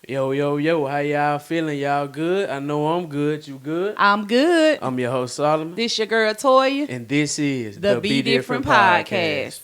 Yo, yo, yo, how y'all feeling? Y'all good? I know I'm good. You good? I'm good. I'm your host, Solomon. This your girl, Toya. And this is The Be Different Podcast.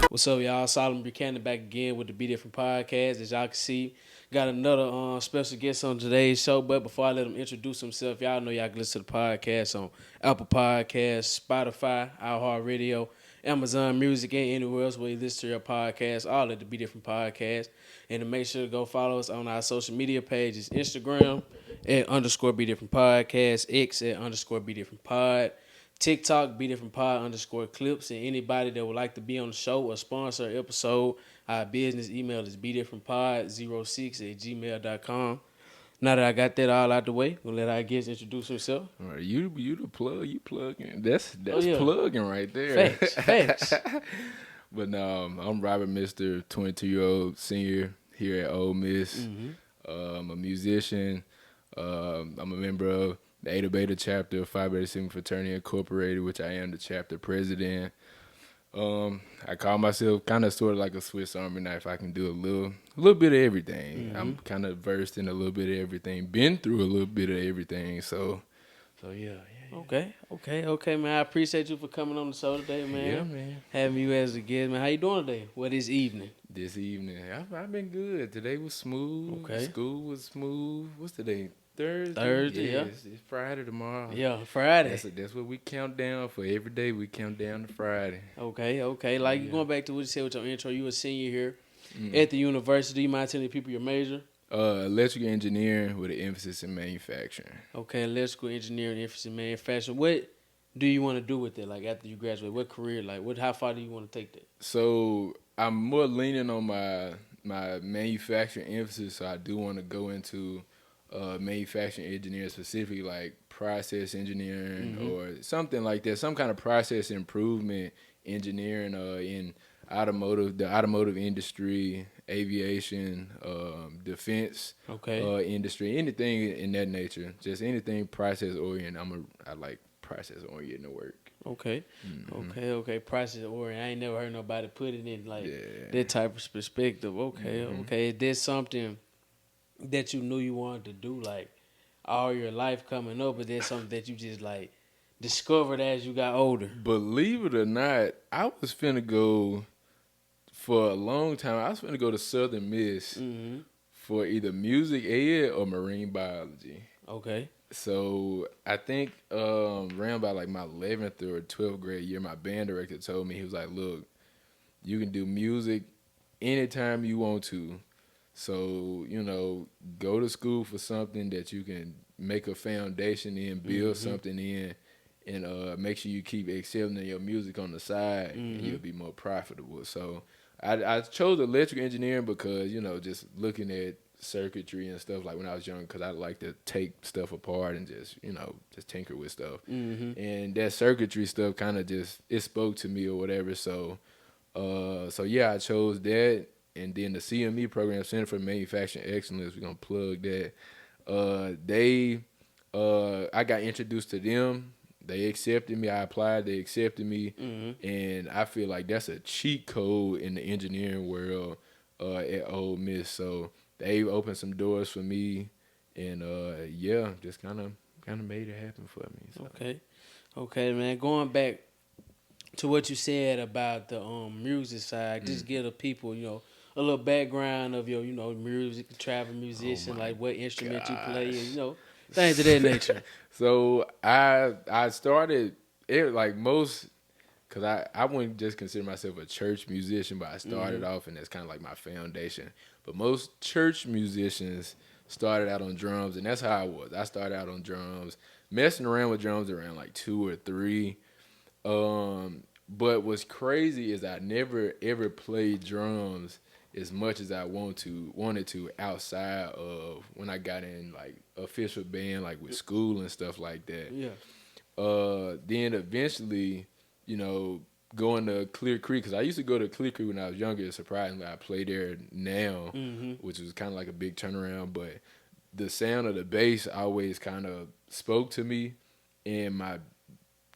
What's up, y'all? Solomon Buchanan back again with the Be Different Podcast. As y'all can see, got another special guest on today's show. But before I let him introduce himself, y'all know y'all can listen to the podcast on Apple Podcasts, Spotify, iHeartRadio, Amazon Music, and anywhere else where you listen to your podcast, all at the Be Different Podcast. And to make sure to go follow us on our social media pages, Instagram at _Be Different Podcast, X at _Be Different Pod, TikTok, Be Different Pod _clips, and anybody that would like to be on the show or sponsor an episode, our business email is BeDifferentPod06@gmail.com. Now that I got that all out the way, we'll let our guest introduce himself. All right, you the plug, you plugging. That's yeah. plugging right there. Facts. But I'm Robert, Mr. 22-year-old senior here at Ole Miss. Mm-hmm. I'm a musician. I'm a member of the Eta Beta chapter of Phi Beta Sigma Fraternity Incorporated, which I am the chapter president. I call myself kind of sort of like a Swiss Army knife. I can do a little bit of everything. Mm-hmm. I'm kind of versed in a little bit of everything. Been through a little bit of everything. So yeah. Okay, man. I appreciate you for coming on the show today, man. Yeah, man. Having you as a guest, man. How you doing today? Well, this evening. This evening, I've been good. Today was smooth. Okay. School was smooth. What's today? Thursday. Yeah. It's Friday tomorrow. Yeah, Friday. That's what we count down for. Every day we count down to Friday. Okay. Like you going back to what you said with your intro, you a senior here Mm. at the university. You mind telling people your major? Electrical engineering with an emphasis in manufacturing. Okay, electrical engineering, emphasis in manufacturing. What do you want to do with it? Like after you graduate, what career? Like how far do you want to take that? So I'm more leaning on my manufacturing emphasis. So I do want to go into manufacturing engineering, specifically like process engineering or something like that. Some kind of process improvement engineering in the automotive industry, aviation, defense industry, anything in that nature. Just anything process oriented. I like process oriented work. Okay. Process oriented. I ain't never heard nobody put it in like that type of perspective. Okay. Is this something that you knew you wanted to do like all your life coming up, but there's something that you just like discovered as you got older? Believe it or not, I was finna go for a long time. I was finna go to Southern Miss for either music ed or marine biology. Okay. So I think around by like my 11th or 12th grade year, my band director told me, he was like, look, you can do music anytime you want to. So, go to school for something that you can make a foundation in, build something in, and make sure you keep excelling in your music on the side, and you'll be more profitable. So I chose electrical engineering because, just looking at circuitry and stuff, like when I was young, because I like to take stuff apart and just tinker with stuff. And that circuitry stuff kind of it spoke to me or whatever. So yeah, I chose that. And then the CME program, Center for Manufacturing Excellence, we're going to plug that. I got introduced to them. They accepted me. I applied. They accepted me. And I feel like that's a cheat code in the engineering world at Ole Miss. So they opened some doors for me. And, just kind of made it happen for me. So. Okay, man. Going back to what you said about the music side, just give the people, a little background of your, music, travel musician, like what instrument you play, and, things of that nature. So I started it like most because I wouldn't just consider myself a church musician, but I started off, and that's kind of like my foundation. But most church musicians started out on drums, and that's how I was. I started out on drums, messing around with drums around like 2 or 3. But what's crazy is I never ever played drums as much as I wanted to outside of when I got in like official band, like with school and stuff like that. Yeah. Then eventually, going to Clear Creek, because I used to go to Clear Creek when I was younger. Surprisingly, I play there now, which was kind of like a big turnaround. But the sound of the bass always kind of spoke to me, and my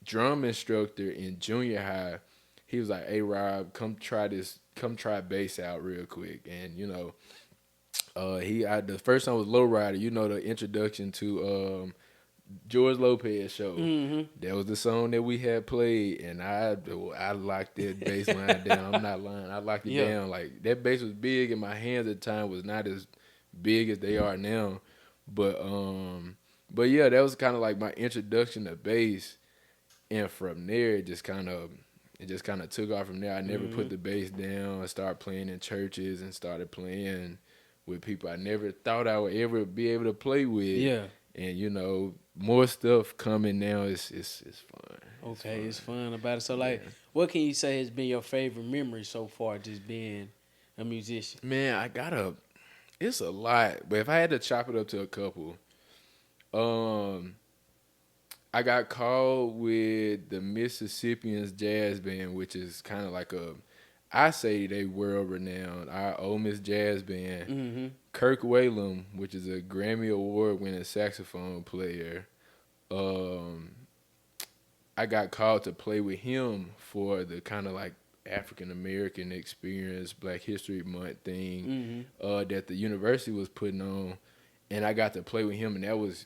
drum instructor in junior high, he was like, "Hey Rob, come try bass out real quick." And the first song was Low Rider, the introduction to George Lopez show. That was the song that we had played, and I locked that bass line down. I'm not lying, I locked it down. Like, that bass was big, and my hands at the time was not as big as they are now. But yeah, that was kind of like my introduction to bass. And from there, it just kind of took off from there. I never put the bass down. I started playing in churches and started playing with people I never thought I would ever be able to play with. Yeah. And more stuff coming now. It's fun. Okay, it's fun about it. So, like, what can you say has been your favorite memory so far, just being a musician? Man, it's a lot. But if I had to chop it up to a couple, I got called with the Mississippians Jazz Band, which is kind of like I say they world renowned, our Ole Miss Jazz Band. Kirk Whalum, which is a Grammy Award winning saxophone player. I got called to play with him for the kind of like African American experience, Black History Month thing that the university was putting on, and I got to play with him, and that was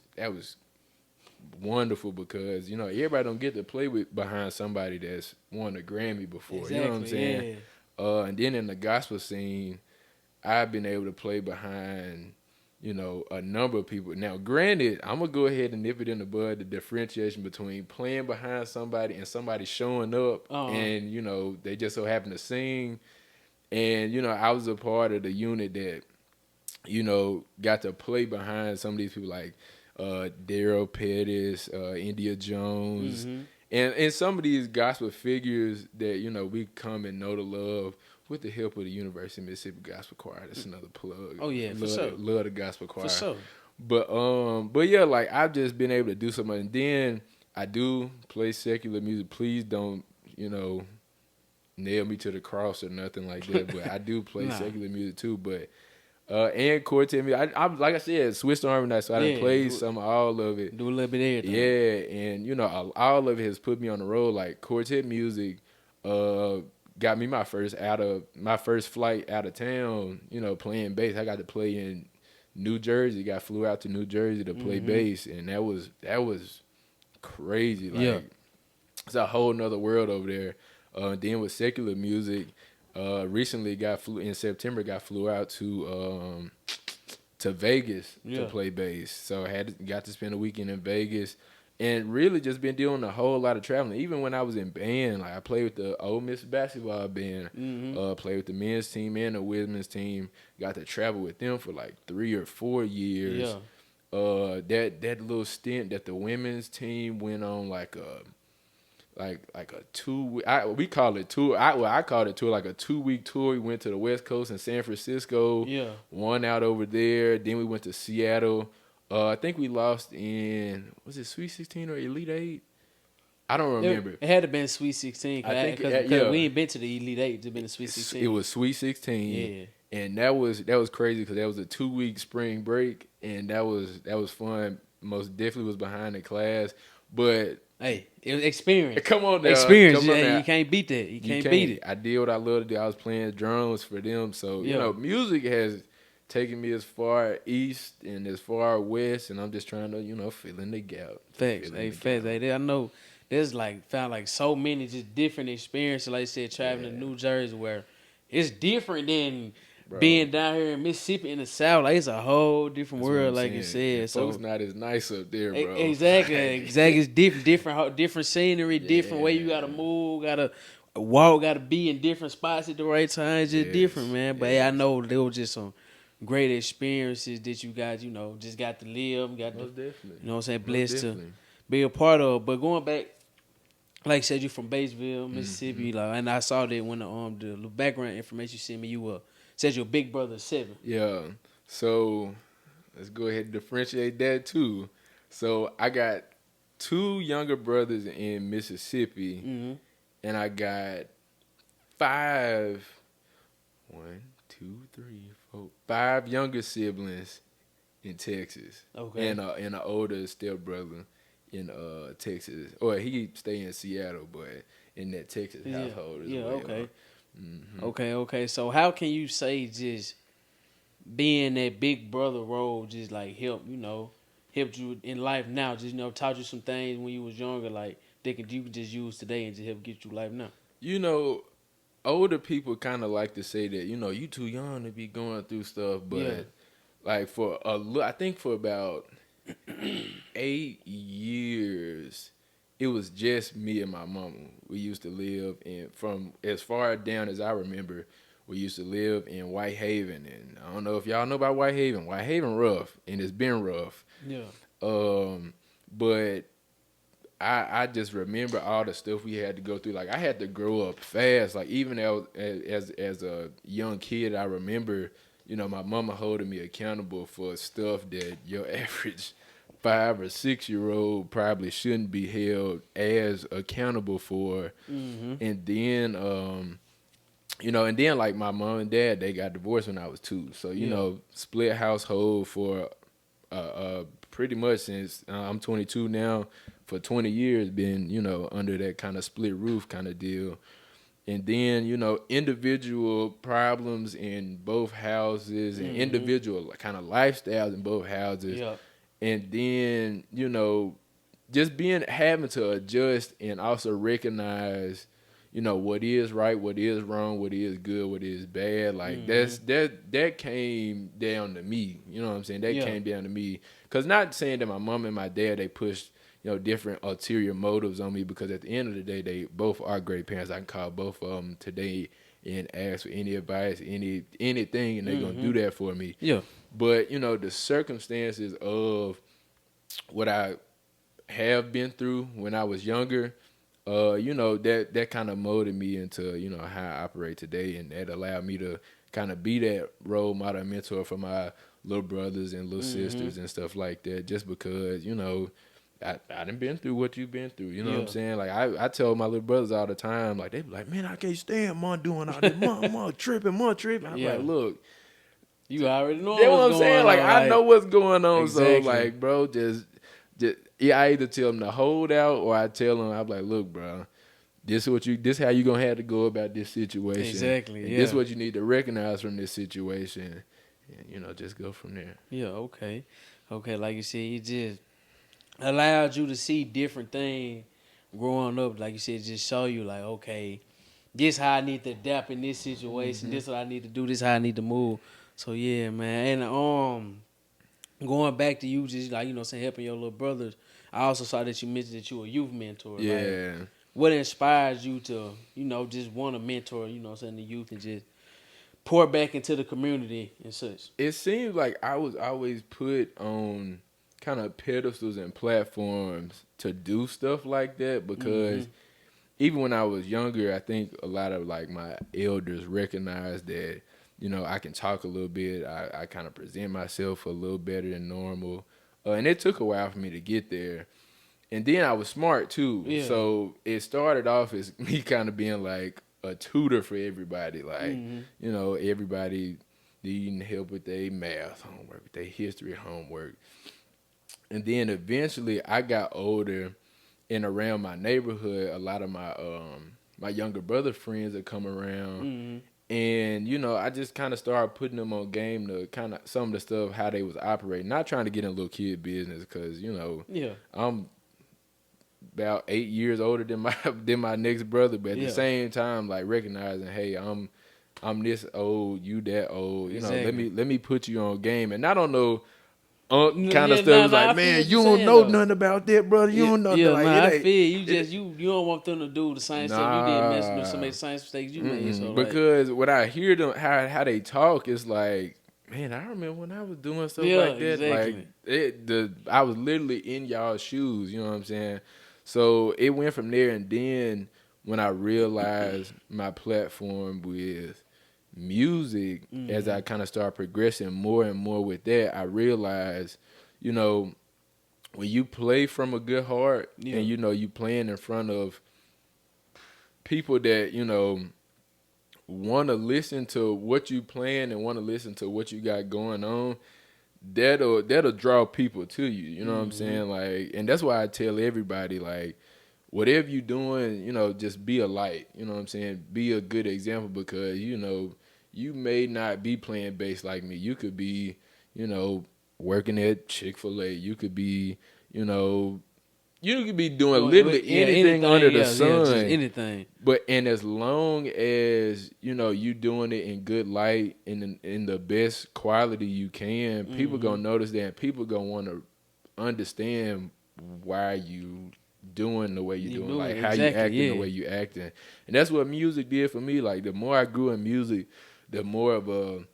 wonderful because everybody don't get to play behind somebody that's won a Grammy before. Exactly, you know what I'm saying? Yeah. And then in the gospel scene, I've been able to play behind a number of people. Now, granted, I'm gonna go ahead and nip it in the bud, the differentiation between playing behind somebody and somebody showing up and they just so happen to sing. And I was a part of the unit that got to play behind some of these people like Daryl Pettis, India Jones, and some of these gospel figures that we come and know to love with the help of the University of Mississippi Gospel Choir. That's another plug. Oh yeah, for sure. Love the gospel choir. For sure. But yeah, like I've just been able to do something. And then I do play secular music. Please don't nail me to the cross or nothing like that. But I do play secular music too. But and quartet music. I like I said, Swiss Army Knife, so I done played some of all of it. Do a little bit of everything. Yeah, and all of it has put me on the road. Like quartet music, got me my first flight out of town. Playing bass. I got to play in New Jersey. Flew out to New Jersey to play bass, and that was crazy. Like it's a whole nother world over there. Then with secular music. Recently in September flew out to Vegas to play bass. So I got to spend a weekend in Vegas and really just been doing a whole lot of traveling. Even when I was in band, like I played with the Ole Miss basketball band, played with the men's team and the women's team. Got to travel with them for like 3 or 4 years. Yeah. That little stint that the women's team went on like a 2 week. We call it tour. I called it tour, like a 2-week tour. We went to the West Coast in San Francisco. Yeah. Won out over there. Then we went to Seattle. I think we lost in, was it Sweet 16 or Elite 8? I don't remember. It had to been Sweet 16 because we ain't been to the Elite 8. It's been the Sweet 16. It was Sweet 16. Yeah. And that was crazy because that was a 2-week spring break, and that was fun. Most definitely was behind the class, but. Hey, it was experience. Come on now. Experience. You can't beat that. You can't beat it. I did what I loved to do. I was playing drums for them. So, music has taken me as far east and as far west, and I'm just trying to, fill in the gap. Facts. I know there's found so many just different experiences, like I said, traveling to New Jersey where it's different than bro. being down here in Mississippi in the South, like it's a whole different world, like you said. And So folks not as nice up there, bro. exactly. It's different scenery, different way you gotta move, gotta walk, gotta be in different spots at the right time. It's just different, man. But hey, I know there was just some great experiences that you guys, just got to live, Most definitely. you know what I'm saying, blessed to be a part of. But going back, like you said, you from Batesville, Mississippi, like, and I saw that when the background information you sent me, you said your big brother 7. Yeah. So let's go ahead and differentiate that too. So I got 2 younger brothers in Mississippi, and I got 5 younger siblings in Texas. Okay. And an older stepbrother in Texas. Or he stay in Seattle, but in that Texas household as well. Okay. Okay. So how can you say just being that big brother role just like helped you in life now? Just taught you some things when you was younger, like you could just use today and just help get you life now. Older people kind of like to say that you too young to be going through stuff, but like I think for about 8 years, it was just me and my mama. We used to live from as far down as I remember, we used to live in Whitehaven. And I don't know if y'all know about Whitehaven. Whitehaven rough, and it's been rough. Yeah. But I just remember all the stuff we had to go through. Like, I had to grow up fast. Like, even as a young kid, I remember, my mama holding me accountable for stuff that your average 5 or 6 year old probably shouldn't be held as accountable for. And then, and then like my mom and dad, they got divorced when I was 2. So, split household for pretty much since I'm 22 now, for 20 years been, under that kind of split roof kind of deal. And then, individual problems in both houses and individual kind of lifestyles in both houses. Yeah. And then, just having to adjust and also recognize, what is right, what is wrong, what is good, what is bad. Like that came down to me. You know what I'm saying? That came down to me. Cause not saying that my mom and my dad, they pushed, different ulterior motives on me, because at the end of the day, they both are great parents. I can call both of them today and ask for any advice, anything, and they're going to do that for me. Yeah. But, the circumstances of what I have been through when I was younger, that kind of molded me into, how I operate today. And that allowed me to kind of be that role model and mentor for my little brothers and little sisters and stuff like that, just because, I done been through what you've been through. You know what I'm saying? Like, I tell my little brothers all the time, like, they be like, man, I can't stand Mom doing all this. Mom tripping. I'm like, look. You already know That's what I'm saying. Like, I know what's going on. Exactly. So, like, bro, just I either tell them to hold out, or I tell them, I'm like, look, bro, this how you gonna have to go about this situation. Exactly. And this is what you need to recognize from this situation, and just go from there. Yeah. Okay. Like you said, it just allowed you to see different things growing up. Like you said, just show you like, okay, this how I need to adapt in this situation. This what I need to do. This how I need to move. So yeah, man. And going back to you, just like saying helping your little brothers. I also saw that you mentioned that you were a youth mentor. Yeah. Like, what inspires you to just want to mentor saying the youth and just pour back into the community and such? It seems like I was always put on kind of pedestals and platforms to do stuff like that, because even when I was younger, I think a lot of like my elders recognized that I can talk a little bit. I kind of present myself a little better than normal, and it took a while for me to get there. And then I was smart too, so it started off as me kind of being like a tutor for everybody, like everybody needing help with their math homework, with their history homework. And then eventually I got older, and around my neighborhood, a lot of my my younger brother friends would come around. And, I just kind of started putting them on game to kind of some of the stuff, how they was operating. Not trying to get in little kid business, because, I'm about 8 years older than my next brother. But at the same time, like, recognizing, hey, I'm I'm this old, you that old. You know, Exactly. let me put you on game. And I don't know kind of Yeah, stuff. nah, It's nah, I like, feel man, what you you're don't saying, know though. nothing about that, brother. You Yeah, don't know yeah, like man, it I ain't. feel you don't want them to do the same stuff you did, mess with some of Nah, the same mistakes you made. So like, because when I hear them how they talk, it's like, man, I remember when I was doing stuff yeah, like that. Like exactly. I was literally in y'all's shoes. You know what I'm saying? So it went from there, and then when I realized my platform with music, as I kind of started progressing more and more with that, I realized, you know, when you play from a good heart, Yeah. and you know you playing in front of people that want to listen to what you playing and want to listen to what you got going on, that'll draw people to you. You know what I'm saying? Like, and that's why I tell everybody, like, whatever you doing, just be a light. You know what I'm saying? Be a good example, because you may not be playing bass like me. You could be, working at Chick-fil-A. You could be, you know, you could be doing literally anything under the sun. just anything. And as long as you doing it in good light, in the best quality you can, people gonna notice that, and people gonna want to understand why you doing the way you doing, like how you acting the way you acting. And that's what music did for me. Like, the more I grew in music, the more of a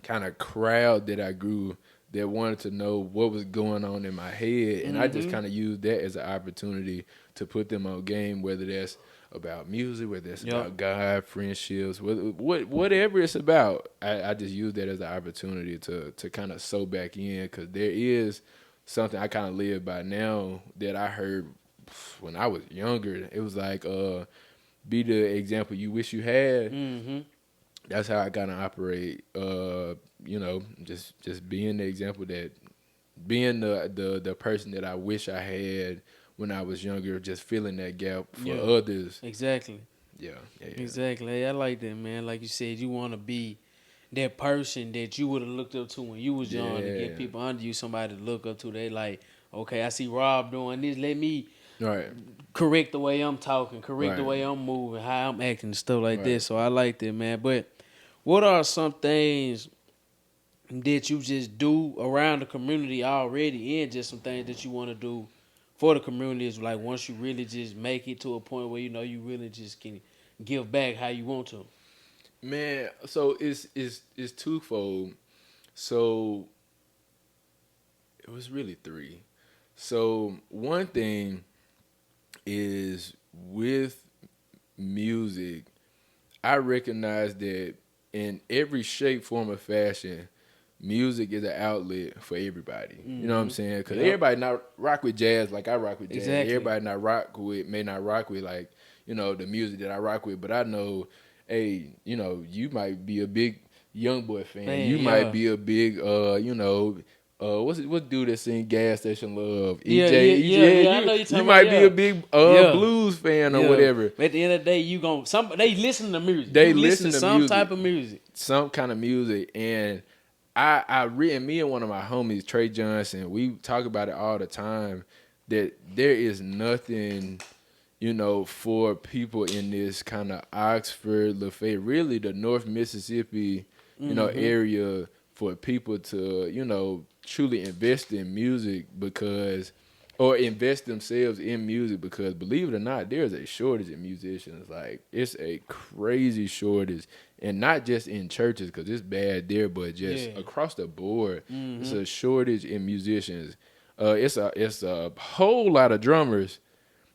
kind of crowd that I grew that wanted to know what was going on in my head. And I just kind of used that as an opportunity to put them on game, whether that's about music, whether that's about God, friendships, whatever it's about. I just use that as an opportunity to kind of sew back in, because there is something I kind of live by now that I heard when I was younger. It was like, be the example you wish you had. That's how I kind of operate. Just being the example, that being the person that I wish I had when I was younger, just filling that gap for others. Exactly. Yeah. Exactly. Hey, I like that, man. Like you said, you want to be that person that you would have looked up to when you was young, to get people under you, somebody to look up to. They like, okay, I see Rob doing this. Let me correct the way I'm talking, correct the way I'm moving, how I'm acting, and stuff like that. So I like that, man. But what are some things that you just do around the community already, and just some things that you want to do for the community, is like once you really just make it to a point where you really just can give back how you want to? Man, so it's twofold. So it was really three. So one thing is, with music, I recognize that in every shape, form, or fashion, music is an outlet for everybody. You know what I'm saying? Because everybody not rock with jazz like I rock with jazz. Exactly. Everybody may not rock with, like, the music that I rock with. But I know, hey, you might be a big Young Boy fan. You might be a big, what dude that sing Gas Station Love? EJ. I know you're talking You might about, be a big blues fan or whatever. But at the end of the day, they listen to music. They you listen to some music. type of music. Some kind of music. And me and one of my homies, Trey Johnson, we talk about it all the time, that there is nothing, for people in this kind of Oxford, Lafayette, really the North Mississippi, area, for people to, truly invest in music, or invest themselves in music, because, believe it or not, there's a shortage in musicians. Like, it's a crazy shortage, and not just in churches, because it's bad there, but just across the board. It's a shortage in musicians. It's a whole lot of drummers,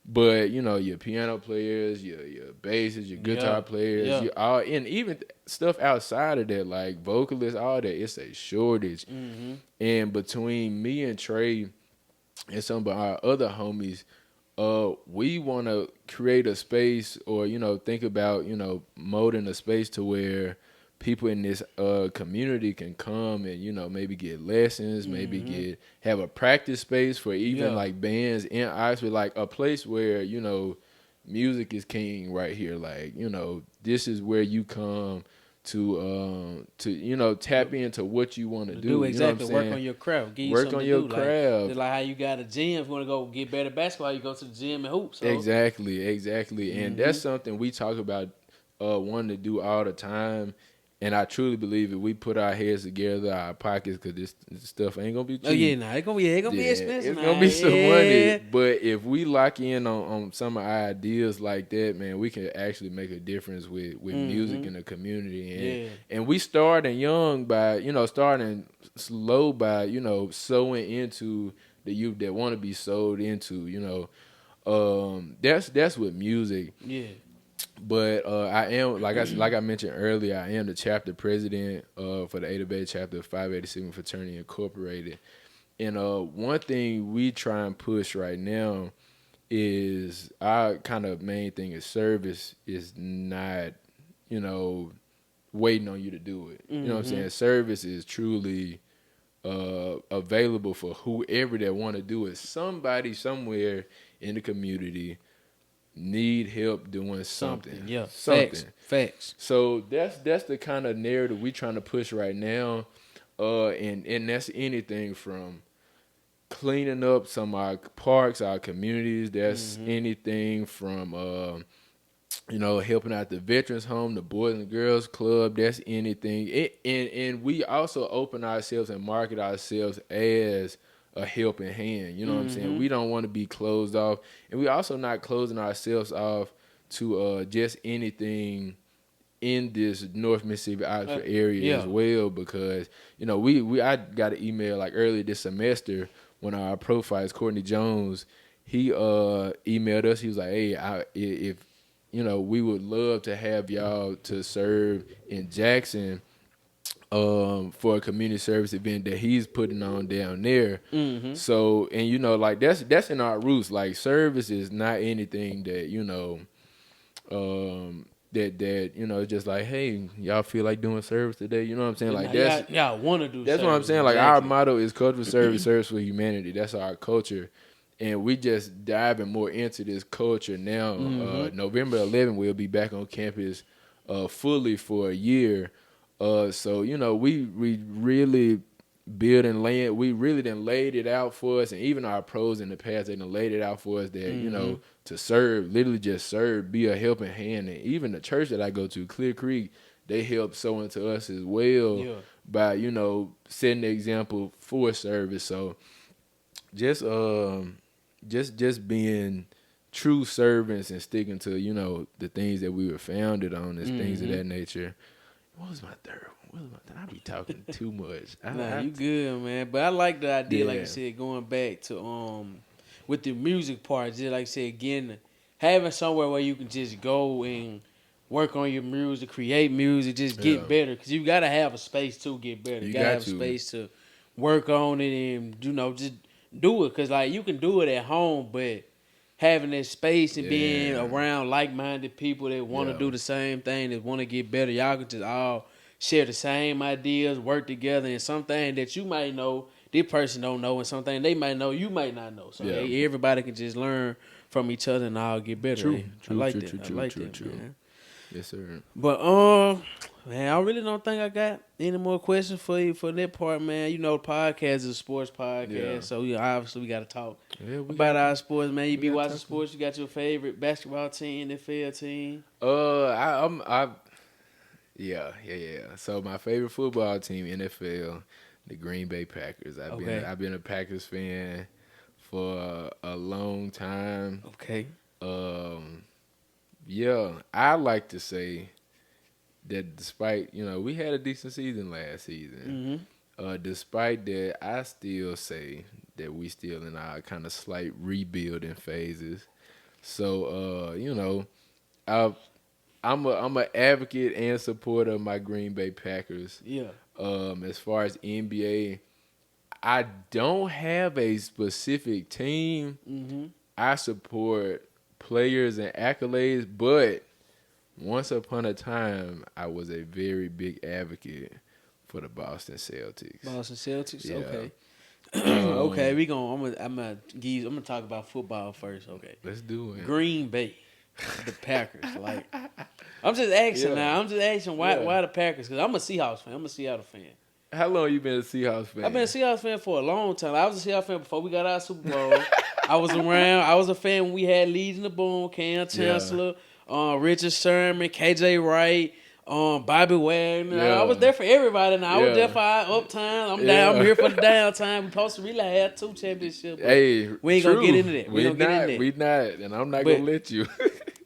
but your piano players, your bassists, your guitar players, and even stuff outside of that, like vocalists, all that. It's a shortage. And between me and Trey and some of our other homies, we want to create a space, or think about molding a space to where people in this community can come and maybe get lessons, maybe have a practice space for even like bands in Oxford, like a place where music is king right here. Like, this is where you come to tap into what you want to do. Exactly. You know what I'm Work on your craft. Give you Work something on to your do. craft. Like how you got a gym. If you want to go get better basketball, you go to the gym and hoop. So. Exactly. And that's something we talk about wanting to do all the time. And I truly believe if we put our heads together, our pockets, because this stuff ain't gonna be cheap. Oh yeah, nah, it's gonna be expensive. It's gonna be some money. But if we lock in on some of our ideas like that, man, we can actually make a difference with music in the community. And we starting young by, starting slow by, sowing into the youth that want to be sold into. That's with music. Yeah. But I am, like I mentioned earlier, I am the chapter president for the Ada Bay chapter of 587 Fraternity Incorporated. And one thing we try and push right now is our kind of main thing is service is not, waiting on you to do it. You know what I'm saying? Service is truly available for whoever that want to do it. Somebody somewhere in the community need help doing something. Yeah. Something. Facts. So that's the kind of narrative we trying to push right now. And that's anything from cleaning up some of our parks, our communities. That's anything from helping out the veterans home, the Boys and Girls Club. That's anything. And we also open ourselves and market ourselves as a helping hand. You know what I'm saying? We don't want to be closed off. And we also not closing ourselves off to just anything in this North Mississippi Oxford area as well, because, I got an email like earlier this semester when our profiles, Courtney Jones, he emailed us. He was like, hey, if we would love to have y'all to serve in Jackson for a community service event that he's putting on down there. So, and that's in our roots. Like, service is not anything that, that it's just like, hey, y'all feel like doing service today? You know what I'm saying? Like, that's y'all want to do. That's service, what I'm saying. Like, exactly. our motto is cultural service, service for humanity. That's our culture. And we just diving more into this culture now. November 11th, we'll be back on campus fully for a year. So, we really build and lay it. We really done laid it out for us. And even our pros in the past, they done laid it out for us that, to serve, literally just serve, be a helping hand. And even the church that I go to, Clear Creek, they help sow into us as well by, setting the example for service. So just being true servants and sticking to, the things that we were founded on, and things of that nature. What was my third one? I be talking too much. You good, man. But I like the idea, like you said, going back to with the music part, just like I said, again, having somewhere where you can just go and work on your music, create music, just get better. Because you got to have a space to get better. You got to have a space to work on it and, just do it. Because, like, you can do it at home, but having that space and being around like-minded people that want to do the same thing, that want to get better, y'all can just all share the same ideas, work together, and something that you might know, this person don't know, and something they might know, you might not know. So everybody can just learn from each other and all get better. True. I like that, man. Yes, sir. But man, I really don't think I got any more questions for you for that part, man. The podcast is a sports podcast, so obviously we got to talk about our sports, man. You be watching sports. You got your favorite basketball team, NFL team? So my favorite football team, NFL, the Green Bay Packers. I've been a Packers fan for a long time. Okay. I like to say that despite, we had a decent season last season. Despite that, I still say that we still in our kind of slight rebuilding phases. So, I'm an advocate and supporter of my Green Bay Packers. Yeah. As far as NBA, I don't have a specific team. I support players and accolades, but once upon a time, I was a very big advocate for the Boston Celtics. Yeah. Okay. Okay, I'm gonna talk about football first. Okay. Let's do it. Green Bay, the Packers. Like, I'm just asking now. I'm just asking why the Packers? Because I'm a Seahawks fan. I'm a Seattle fan. How long you been a Seahawks fan? I've been a Seahawks fan for a long time. I was a Seahawks fan before we got our Super Bowl. I was around. I was a fan when we had Legion of Boom, Cam Chancellor, Richard Sherman, KJ Wright, Bobby Wagner. Yeah. I was there for everybody. Now I was Yeah. there for our uptime. I'm Yeah. down. I'm here for the downtime. We supposed to really have 2 championships. But Hey, we ain't true. gonna get into that. We We gonna get into that. We not, and I'm not But- gonna let you.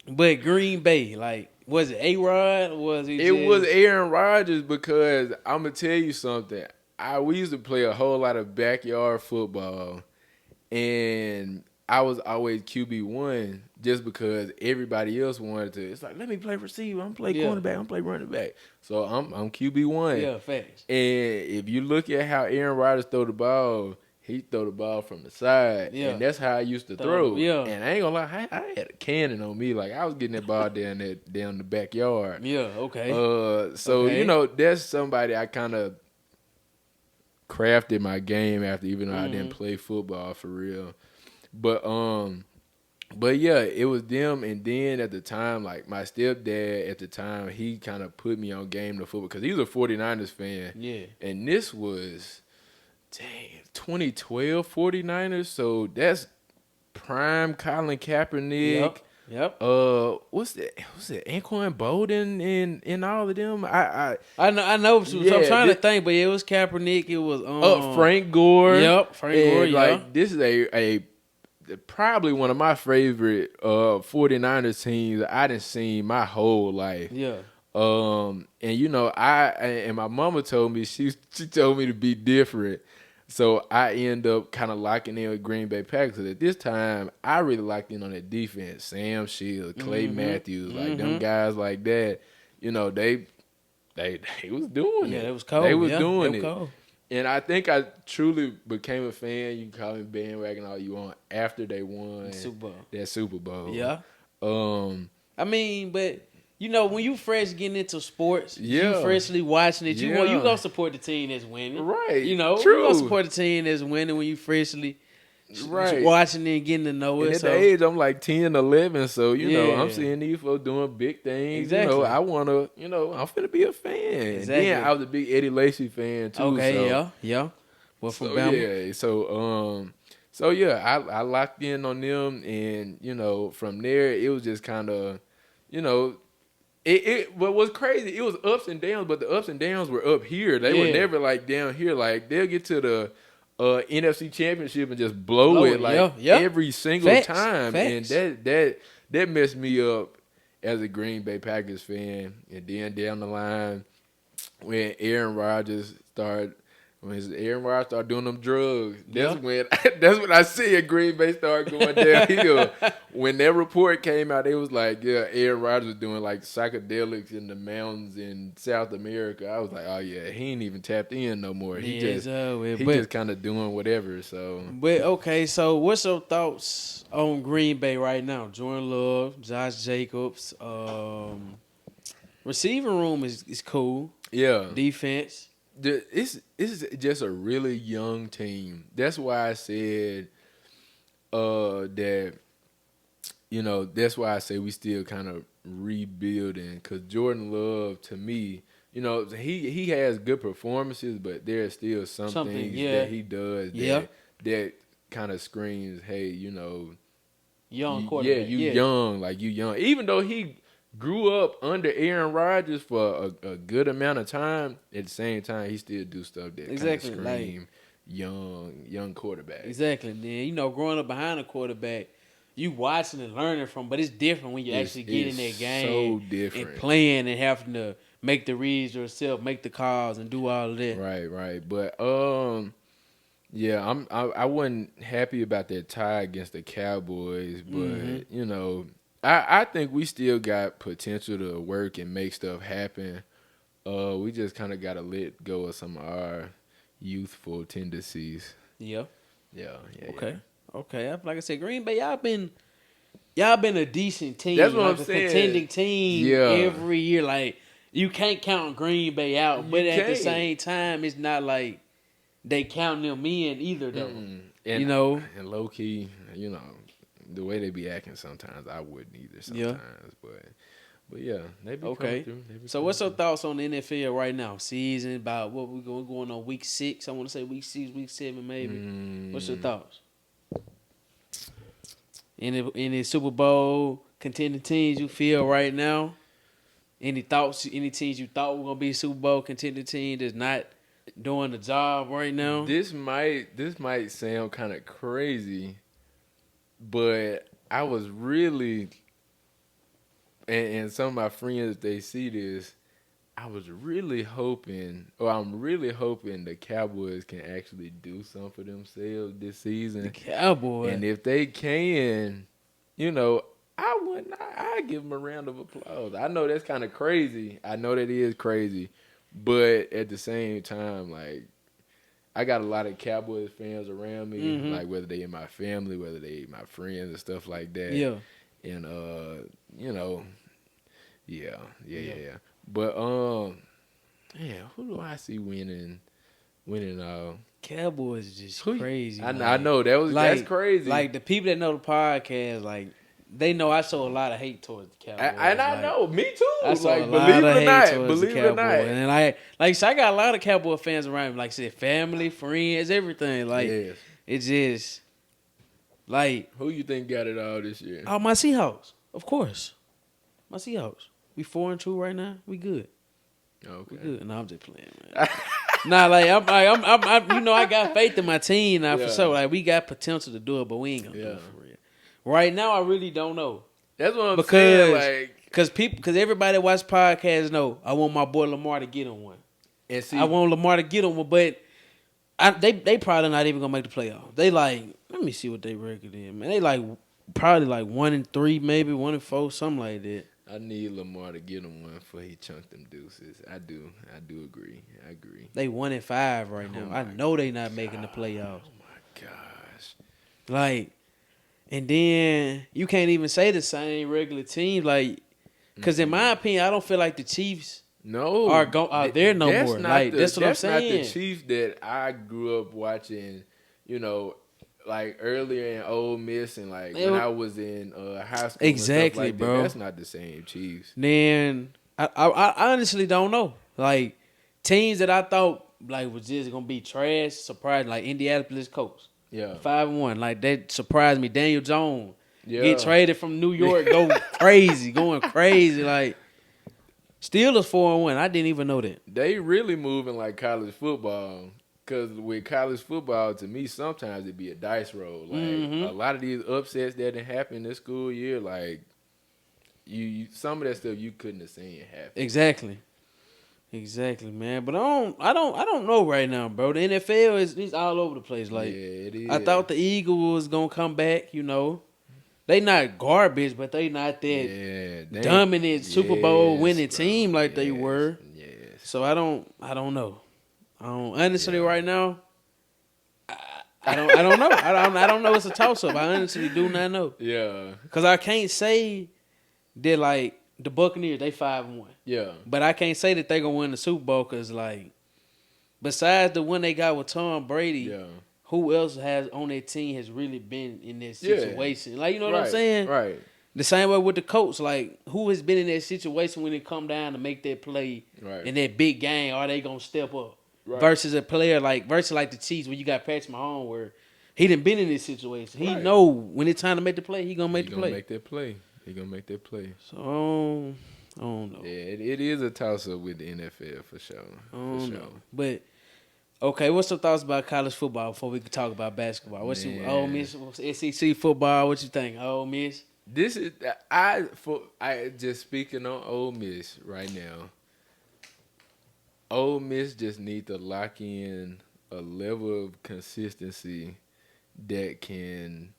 But Green Bay, like, was it A-Rod? Was it? It was Aaron Rodgers because I'm gonna tell you something. We used to play a whole lot of backyard football, and I was always QB1 just because everybody else wanted to. It's like, let me play receiver. I'm play cornerback. I'm play running back. So I'm QB1. Yeah, facts. And if you look at how Aaron Rodgers throw the ball, he throw the ball from the side. Yeah. And that's how I used to throw. Yeah. And I ain't gonna lie, I had a cannon on me. Like I was getting that ball down the backyard. Yeah, okay. So Okay. you know, that's somebody I kind of crafted my game after, even though I didn't play football for real. But yeah, it was them. And then at the time, like my stepdad at the time, he kind of put me on Game to Football because he was a 49ers fan. Yeah. And this was 2012 49ers. So that's prime Colin Kaepernick. Yep. What's that? Was it Anquan Bolden and all of them? I know. So I'm trying to think, but it was Kaepernick. It was Frank Gore. Yep, Frank Gore. Like this is a probably one of my favorite 49ers teams I done seen my whole life. Yeah. And you know, and my mama told me she told me to be different. So I end up kind of locking in with Green Bay Packers. At this time, I really locked in on that defense. Sam Shields, Clay Matthews, like them guys like that. You know, they was doing it. Yeah, it was cold. They was Yeah, doing it it. was cold. And I think I truly became a fan. You can call me bandwagon all you want after they won that Super Bowl. Yeah. I mean, but you know, when you fresh getting into sports, Yeah. you freshly watching it, you Yeah. gonna support the team that's winning. Right. You know, True. you gonna support the team that's winning when you freshly Right. watching it and getting to know And it. at So the age, I'm like 10, 11, so, you know, Yeah. I'm seeing these folks doing big things. Exactly. You know, I want to, you know, I'm finna be a fan. Exactly. And then I was a big Eddie Lacy fan, too. okay, so, yeah. Well, from So, Bama. yeah, so yeah, I locked in on them, and, you know, from there, it was just kind of, you know, what was crazy, it was ups and downs, but the ups and downs were up here. They were never, like, down here. Like, they'll get to the NFC Championship and just blow it, like, every single time. Facts. And that messed me up as a Green Bay Packers fan. And then down the line, when Aaron Rodgers started doing them drugs, that's when I see a Green Bay start going downhill. When that report came out, it was like, yeah, Aaron Rodgers was doing like psychedelics in the mountains in South America. I was like, oh yeah, he ain't even tapped in no more. He just kind of doing whatever. So, but okay, so what's your thoughts on Green Bay right now? Jordan Love, Josh Jacobs, receiving room is cool. Yeah, Defense. It's just a really young team. That's why I said that, you know, that's why I say we still kind of rebuilding, because Jordan Love, to me, you know, he has good performances, but there's still some things that he does that kind of screams, hey, you know, young quarterback. Young, like you young. Even though he grew up under Aaron Rodgers for a good amount of time, at the same time, he still do stuff that kind of scream young quarterback. Exactly. Then, you know, growing up behind a quarterback, you watching and learning from, but it's different when you actually get in that game. So different. And playing and having to make the reads yourself, make the calls, and do all of that. Right. But yeah, I wasn't happy about that tie against the Cowboys, but you know, I think we still got potential to work and make stuff happen. We just kind of got to let go of some of our youthful tendencies. Yeah. Okay. Okay. Like I said, Green Bay, y'all been a decent team. That's what like I'm saying. Contending team every year. Like, you can't count Green Bay out, but at the same time, it's not like they counting them in either, though. And, you know, and low key, you know, the way they be acting sometimes, I wouldn't either sometimes. But yeah, they be coming through. So what's your thoughts on the NFL right now? Season, about what we going on week 6? I want to say week 6, week 7 maybe. What's your thoughts? Any Super Bowl contending teams you feel right now? Any thoughts? Any teams you thought were gonna be Super Bowl contending team that's not doing the job right now? This might sound kind of crazy, but I was really, and some of my friends, they see this, I'm really hoping the Cowboys can actually do something for themselves this season. The Cowboys. And if they can, I give them a round of applause. I know that's kind of crazy. I know that is crazy. But at the same time, like, I got a lot of Cowboys fans around me, like whether they in my family, whether they my friends and stuff like that. Yeah. And yeah. But who do I see winning? Cowboys is just crazy. I know that's crazy. Like the people that know the podcast, like they know I show a lot of hate towards the Cowboys. I know, me too. I saw like, a lot of hate towards the believe it or Cowboys, not. and I got a lot of Cowboy fans around me. Like I said, family, friends, everything. Like Yes. it's just like Who you think got it all this year? oh my Seahawks, of course, my Seahawks. We 4-2 right now. We good. Okay. We good. No, I'm just playing, man. Nah, like I'm I got faith in my team now for sure. Like we got potential to do it, but we ain't gonna do it for real. Right now, I really don't know. That's what I'm saying. Like, because everybody that watch podcasts know I want my boy Lamar to get on one. and see, I want Lamar to get on one, but they probably not even gonna make the playoffs. They like, let me see what they record is, man. They like probably like 1-3, maybe 1-4, something like that. I need Lamar to get him one before he chunked them deuces. I do agree. I agree. They 1-5 right now. I know they not making the playoffs. Oh my gosh. Like, and then you can't even say the same regular teams, like, because in my opinion, I don't feel like the Chiefs are there no more. Like that's what I'm saying. That's not the Chiefs that I grew up watching. Like earlier in Ole Miss and like when I was in high school. Exactly, and stuff like bro. That. That's not the same Chiefs. Then I honestly don't know. Like teams that I thought like was just gonna be trash, surprised like Indianapolis Colts. Yeah. 5-1. Like that surprised me. Daniel Jones Yeah. get traded from New York, going crazy. Like Steelers 4-1. I didn't even know that. They really moving like college football. Because with college football, to me, sometimes it'd be a dice roll. Like a lot of these upsets that didn't happen this school year, like you some of that stuff you couldn't have seen happen. Exactly, man. But I don't know right now, bro. The NFL is all over the place. Like it is. I thought the Eagles was gonna come back. They not garbage, but they not that dominant Super Bowl winning team like they were. Yes. So I don't know. Honestly, right now, I don't know. I don't know. It's a toss up. I honestly do not know. Yeah. Because I can't say that like the Buccaneers they 5-1. Yeah. But I can't say that they gonna win the Super Bowl because like besides the one they got with Tom Brady, who else has on their team has really been in this situation? Like you know what I'm saying? Right. The same way with the Colts, like who has been in that situation when it come down to make that play in that big game? Are they gonna step up? Right. Versus a player like the Chiefs, where you got Patrick Mahomes, where he done been in this situation. He know when it's time to make the play, he gonna make the play. He gonna make that play. So I don't know. Yeah, it is a toss up with the NFL for sure. Know. But okay, what's your thoughts about college football before we can talk about basketball? What's your Ole Miss, SEC football? What you think, Ole Miss? This is I just speaking on Ole Miss right now. Ole Miss just need to lock in a level of consistency that can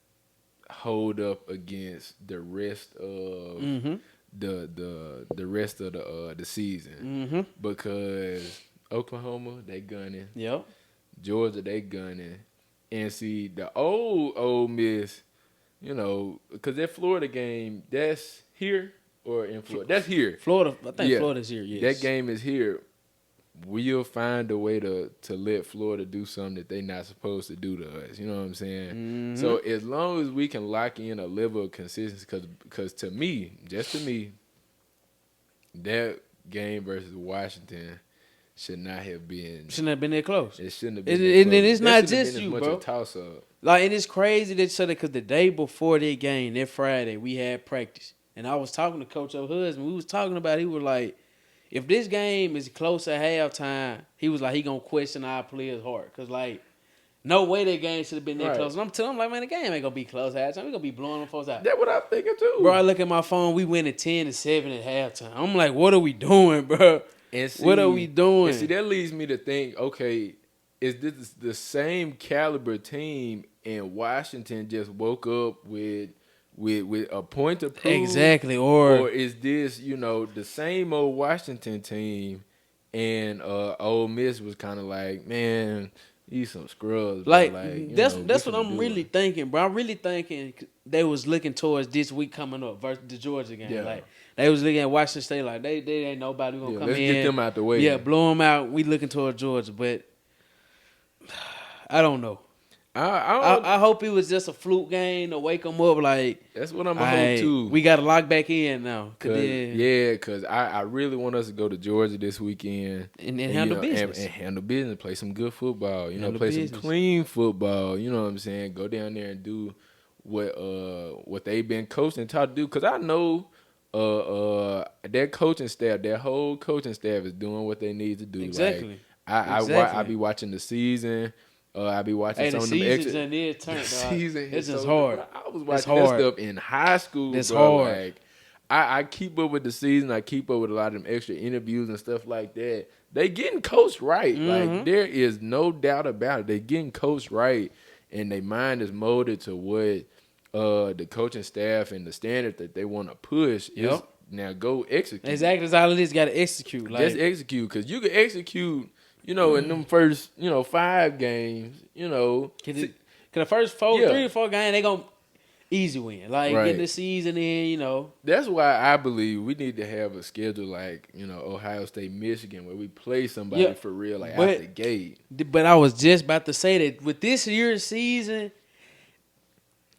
hold up against the rest of the rest of the season. Because Oklahoma they gunning, Georgia they gunning, and see the old Ole Miss, because that Florida game that's here or in Florida that's here. Florida, I think Florida's here. Yes, that game is here. We'll find a way to let Florida do something that they're not supposed to do to us. You know what I'm saying? So as long as we can lock in a level of consistency, because to me, that game versus Washington should not have been that close. It shouldn't have been. And it's not just you, bro. A toss up. Like, and it's crazy that because the day before that game, that Friday, we had practice. And I was talking to Coach O'Husband. We was talking about it. He was like, if this game is close at halftime, he was like, he going to question our players' heart. Because, like, no way that game should have been that close. And I'm telling him, like, man, the game ain't going to be close at halftime. We're going to be blowing them folks out. That's what I'm thinking, too. Bro, I look at my phone. We winning 10-7 at halftime. I'm like, what are we doing, bro? And see, what are we doing? And see, that leads me to think, okay, is this the same caliber team and Washington just woke up with a point to prove? Exactly. Or is this, the same old Washington team and Ole Miss was kind of like, man, these some scrubs. Like, that's what I'm really thinking, bro. I'm really thinking they was looking towards this week coming up versus the Georgia game. Yeah. Like, they was looking at Washington State like, they ain't nobody going to come in. Let's get them out the way. Yeah, blow them out. We looking towards Georgia. But I don't know. I hope it was just a fluke game to wake them up. Like, that's what I'm going to hope too. We got to lock back in now. Because I really want us to go to Georgia this weekend and handle business. And handle business. Play some good football. Play business. some clean football. You know what I'm saying? Go down there and do what they've been coaching and taught to do. Because I know their coaching staff, their whole coaching staff is doing what they need to do. Exactly. Like, I be watching the season. I be watching some of them extra. It's just hard. I was watching that stuff in high school. It's bro. hard. Like, I keep up with the season. I keep up with a lot of them extra interviews and stuff like that. They getting coached right. Mm-hmm. Like, there is no doubt about it. They getting coached right, and their mind is molded to what the coaching staff and the standard that they want to push. Yep. Now go execute. Exactly. That's all it is. Got to execute. Just execute, because you can execute. In them first, 5 games, Cause the first 3 or 4 games, they gonna easy win. Like, right. Get the season in, That's why I believe we need to have a schedule like, Ohio State, Michigan, where we play somebody for real, like, out the gate. But I was just about to say that with this year's season,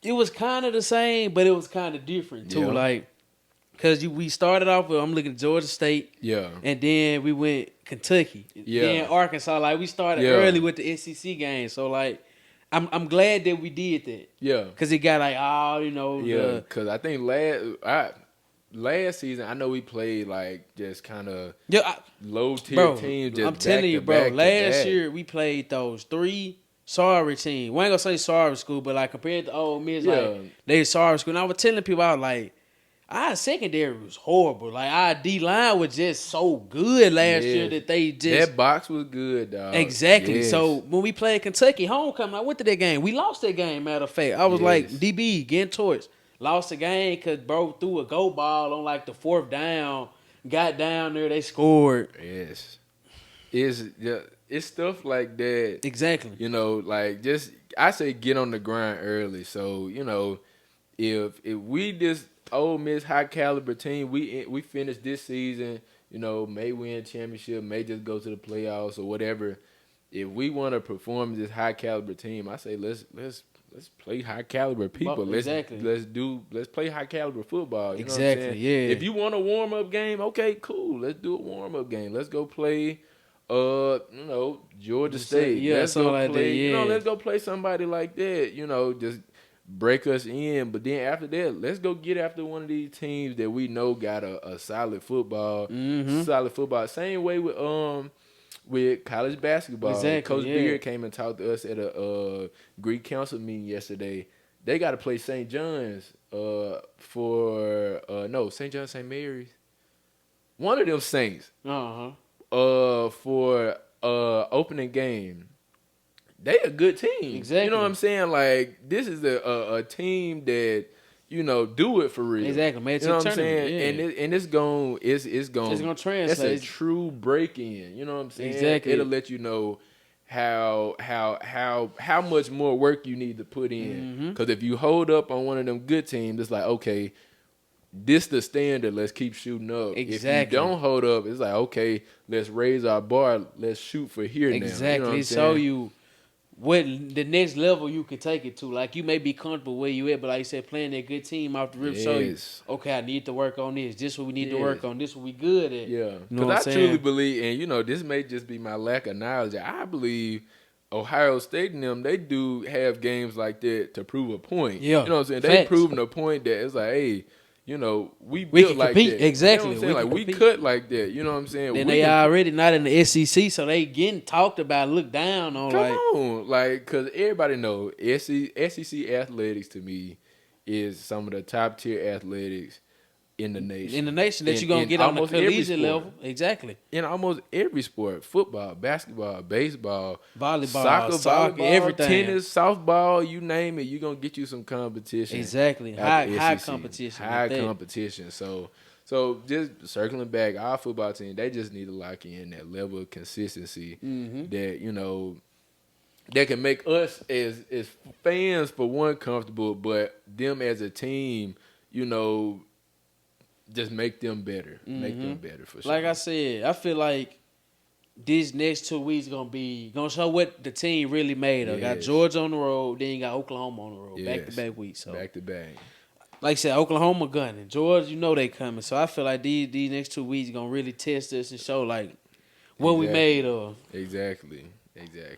it was kind of the same, but it was kind of different, too. Yeah. Like, because we started off with, I'm looking at Georgia State. Yeah. And then we went Kentucky. Yeah. Then Arkansas. Like, we started early with the SEC game. So, like, I'm glad that we did that. Yeah. Because it got, like, Yeah, because I think last season, I know we played, like, just kind of low-tier teams. Just I'm telling you, bro, last year we played those 3 sorry teams. We ain't going to say sorry school, but, like, compared to Ole Miss, like, they sorry school. And I was telling people, I was like, our secondary was horrible. Like, our D-line was just so good last year that they just... That box was good, dog. Exactly. Yes. So, when we played Kentucky homecoming, I went to that game. We lost that game, matter of fact. I was like, DB, getting torched. Lost the game because bro threw a go ball on, like, the 4th down. Got down there. They scored. Yes. It's stuff like that. Exactly. Like, just... I say get on the grind early. So, if we just... Ole Miss high caliber team. We finished this season, may win championship, may just go to the playoffs or whatever. If we want to perform this high caliber team, I say let's play high caliber people. Exactly. Let's play high caliber football. You know exactly. what I'm saying? Yeah. If you want a warm up game, okay, cool. Let's do a warm up game. Let's go play. Georgia State. Yeah, let's go like play. that. Yeah. Let's go play somebody like that. Just break us in, but then after that, let's go get after one of these teams that we know got a solid football. Mm-hmm. Solid football. Same way with college basketball. Exactly, Coach Beard came and talked to us at a Greek council meeting yesterday. They got to play St. John's St. John's, St. Mary's. One of them Saints. For opening game. They a good team. Exactly. You know what I'm saying? Like, this is a team that, do it for real. Exactly. Man, you know what I'm saying? Yeah. And it's going to translate. That's a true break in. You know what I'm saying? Exactly. It'll let you know how much more work you need to put in. Because if you hold up on one of them good teams, it's like, okay, this the standard. Let's keep shooting up. Exactly. If you don't hold up, it's like, okay, let's raise our bar. Let's shoot for here now. Exactly. You know what I'm So saying? you what the next level you can take it to. Like, you may be comfortable where you at, but like you said, playing that good team off the rip show you, okay, I need to work on this. This what we need to work on. This what we good at. Yeah. You know Because I saying? truly believe, and this may just be my lack of knowledge, I believe Ohio State and them, they do have games like that to prove a point. Yeah. You know what I'm saying? Facts. They proving a point that it's like, hey, you know, we We built can like compete. that. Exactly. You know what I'm saying? We Like can we compete. cut like that. You know what I'm saying? Then We they can- already not in the SEC, so they getting talked about, looked down on. Come Like, on, like, cause everybody know SEC athletics to me is some of the top tier athletics in the nation. in the nation that In- you're going to in get on the almost every collegiate sport. level. Exactly. In almost every sport, football, basketball, baseball, Volleyball, soccer, volleyball, everything. tennis, softball, you name it, you're gonna get you some competition. Exactly. at the High SEC. competition. High at that. competition. So just circling back, our football team, they just need to lock in that level of consistency that, you know, that can make us as fans for one comfortable, but them as a team, you know, just make them better. Make them better for sure. Like I said, I feel like these next 2 weeks gonna show what the team really made of. Got Yes. Georgia on the road, then you got Oklahoma on the road, Yes. back to back weeks. So, Back to back. like I said, Oklahoma gunning, Georgia, you know they coming. So I feel like these next 2 weeks gonna really test us and show like what we made of. Exactly.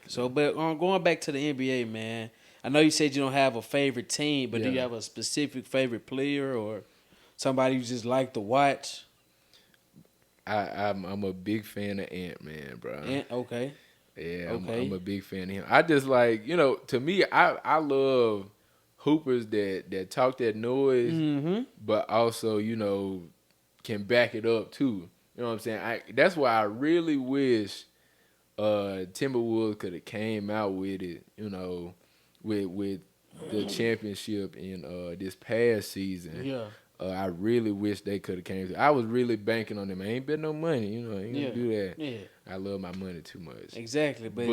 So, but going back to the NBA, man, I know you said you don't have a favorite team, but do you Yeah. have a specific favorite player or somebody you just like to watch? I'm a big fan of Ant-Man, bro. Okay. Yeah, Okay. I'm a big fan of him. I just like, you know, to me, I love hoopers that talk that noise, but also, you know, can back it up too. You know what I'm saying? That's why I really wish Timberwolves could have came out with it, you know, with the championship in this past season. Yeah. I really wish they could have came. I was really banking on them. I ain't bet no money, you know. I ain't gonna do that. Yeah. I love my money too much. Exactly, but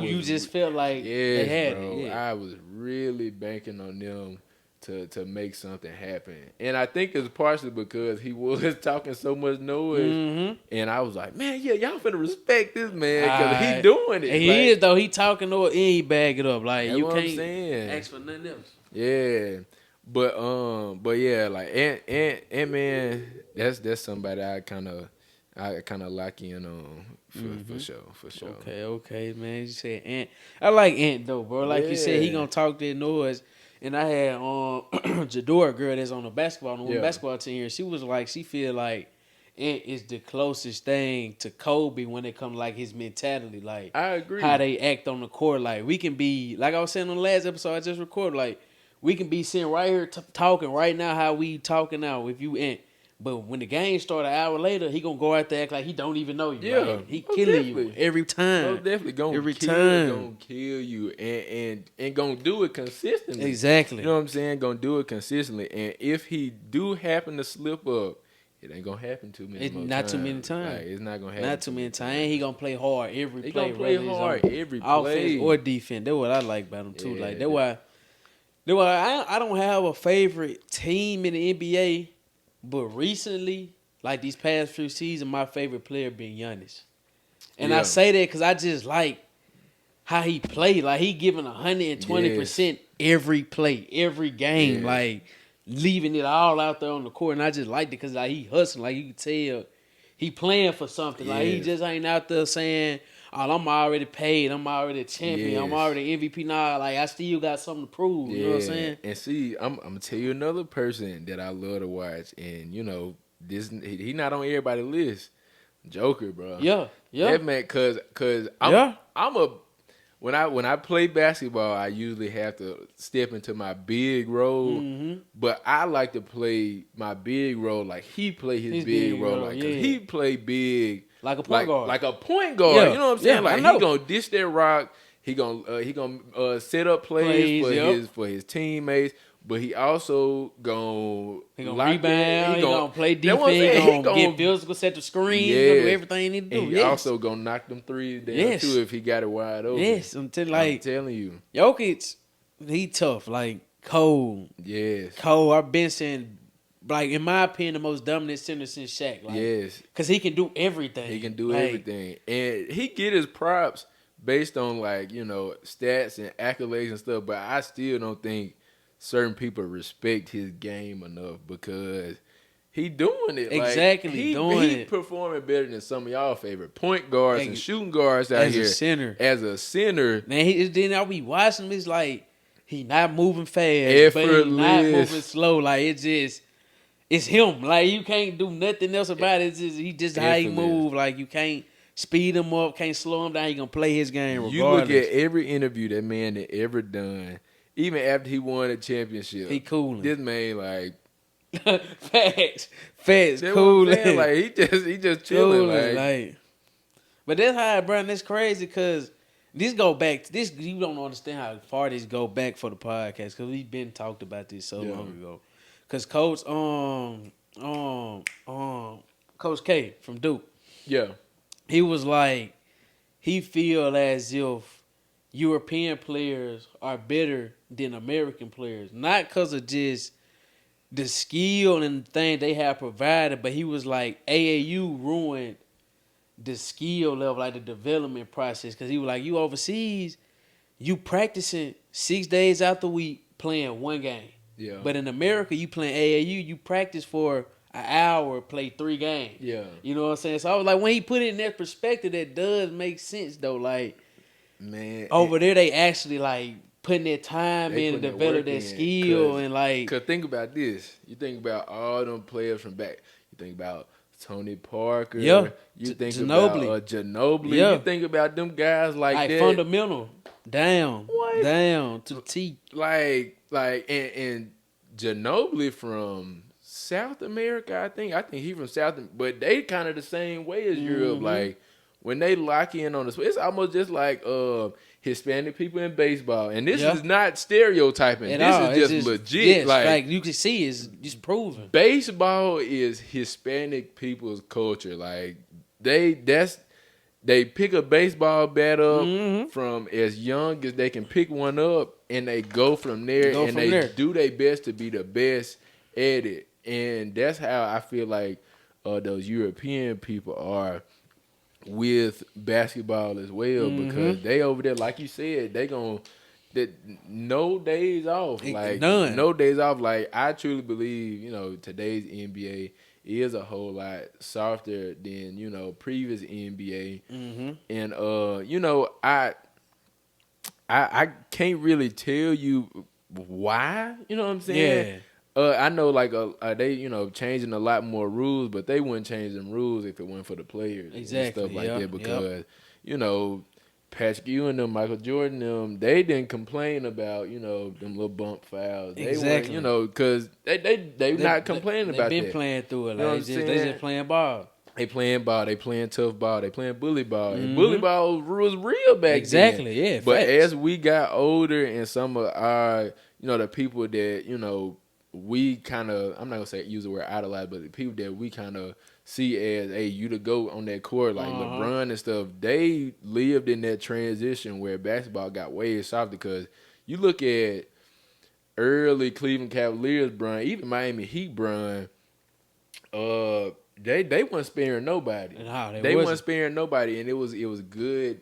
you just felt like they had bro, it. Yeah. I was really banking on them to make something happen, and I think it's partially because he was talking so much noise, and I was like, man, yeah, y'all finna respect this man because he doing it. And he is though. He talking or he bag it up. Like That's you what I'm can't saying. ask for nothing else. Yeah. But yeah, like Ant-Man, that's somebody I kind of lock in on for sure. Okay, man. You said Ant. I like Ant though, bro. Like you said, he Yeah. gonna talk that noise. And I had Jadora girl that's on the women's Yeah. basketball team here. She was like, she feel like Ant is the closest thing to Kobe when it comes like his mentality, like I agree. how they act on the court. Like we can be, like I was saying on the last episode I just recorded, like we can be sitting right here talking right now how we talking now if you Ant. But when the game start an hour later, he gonna go out there act like he don't even know you. Yeah, Like, he most killing definitely. you every time. Most definitely Every gonna time. kill you and gonna do it consistently. Exactly. You know what I'm saying? Gonna do it consistently. And if he do happen to slip up, it ain't gonna happen too many It's more not times. too many times. Like, it's not gonna happen. Not too many times. And he gonna play hard every He play. gonna play whether it's hard on every offense play. or defense. That's what I like about him too. Yeah. Like that's why I don't have a favorite team in the NBA, but recently, like these past few seasons, my favorite player being Giannis. And I Yeah. say that because I just like how he played. Like he giving 120% every play, every game. Yes. Like leaving it all out there on the court. And I just liked it because like he hustling. Like you can tell he playing for something. Like he Yes. just ain't out there saying, "Oh, I'm already paid. I'm already a champion. I'm Yes. already MVP." Nah, like I still got something to prove. You know what I'm saying? And see, I'm gonna tell you another person that I love to watch, and you know, he not on everybody's list. Joker, bro. Yeah. That man, cause I'm a when I play basketball, I usually have to step into my big role, but I like to play my big role like he play his big role, like 'cause he play big Like a point guard. like a point guard. Yeah. You know what I'm saying? Yeah, like I know. he gonna dish that rock. He gonna set up plays for his teammates. But he also gonna rebound. He gonna play That's what I'm defense. He saying. gonna get physical, set the screen. He Yeah. gonna do everything he need to do. And he also gonna knock them threes down Yes. too if he got it wide open. Yes, I'm telling you. Jokic, he tough. Like cold. Yes. I've been saying, like in my opinion, the most dominant center since Shaq. Like, Yes. because he can do everything. He can do Like, everything. And he get his props based on like, you know, stats and accolades and stuff, but I still don't think certain people respect his game enough because he doing it. Exactly, he doing it. performing better than some of y'all favorite point guards and Ex- shooting guards out as here. a center. As a center. Man, then I'll be watching him. It's like he not moving fast, but he not Effortless. moving slow. Like it's just it's him. Like you can't do nothing else about it. It's just, he just how he Effortless. move. Like you can't speed him up, can't slow him down. He gonna play his game regardless. You look at every interview that man had ever done, even after he won a championship. He coolin'. This man like facts, that's what I'm coolin'. saying, like he just chilling. Like But that's how, bro. That's crazy because this go back. This you don't understand how far this go back for the podcast because we've been talked about this so long ago. Because Coach K from Duke, he was like he feel as if European players are better than American players, not because of just the skill and the thing they have provided, but he was like AAU ruined the skill level, like the development process, because he was like, you overseas, you practicing 6 days out the week playing one game. Yeah. But in America, you playing AAU, you practice for an hour, play 3 games. Yeah. You know what I'm saying? So I was like, when he put it in that perspective, that does make sense though. Like, man, over there, they actually like putting their time in to develop their skill and like. Cause think about this. You think about all them players from back. You think about Tony Parker. Yeah. You think Ginobili. about Ginobili. Yeah. You think about them guys like that. Fundamental. Down. What? Down to the T. Like and Ginobili from South America, I think he from South, but they kind of the same way as Europe. Like when they lock in on the, it's almost just like Hispanic people in baseball, and this is not stereotyping. This is just legit. Yes, like you can see it's just proven. Baseball is Hispanic people's culture. Like they pick a baseball bat up from as young as they can pick one up, and they go from there, they do their best to be the best at it. And that's how I feel like those European people are with basketball as well, because they over there, like you said, they no days off. Like none. No days off. Like I truly believe, today's NBA is a whole lot softer than, previous NBA. And I can't really tell you why, you know what I'm saying? Yeah. I know like they changing a lot more rules, but they wouldn't change them rules if it weren't for the players and stuff like that, because Patrick Ewing and them, Michael Jordan them, they didn't complain about them little bump fouls. Exactly. They weren't, because they not complaining about that. They've been playing through it. You know Like, they just playing ball. They playing ball. They playing tough ball. They playing bully ball. And bully ball was real back then. Exactly. Yeah. But facts. as we got older, and some of our the people that we kind of, I'm not gonna say use the word idolize, but the people that we kind of see as, hey, you to go on that court, like LeBron and stuff, they lived in that transition where basketball got way softer. Because you look at early Cleveland Cavaliers, Brian, even Miami Heat, Brian, they weren't sparing nobody. No, they weren't sparing nobody, and it was good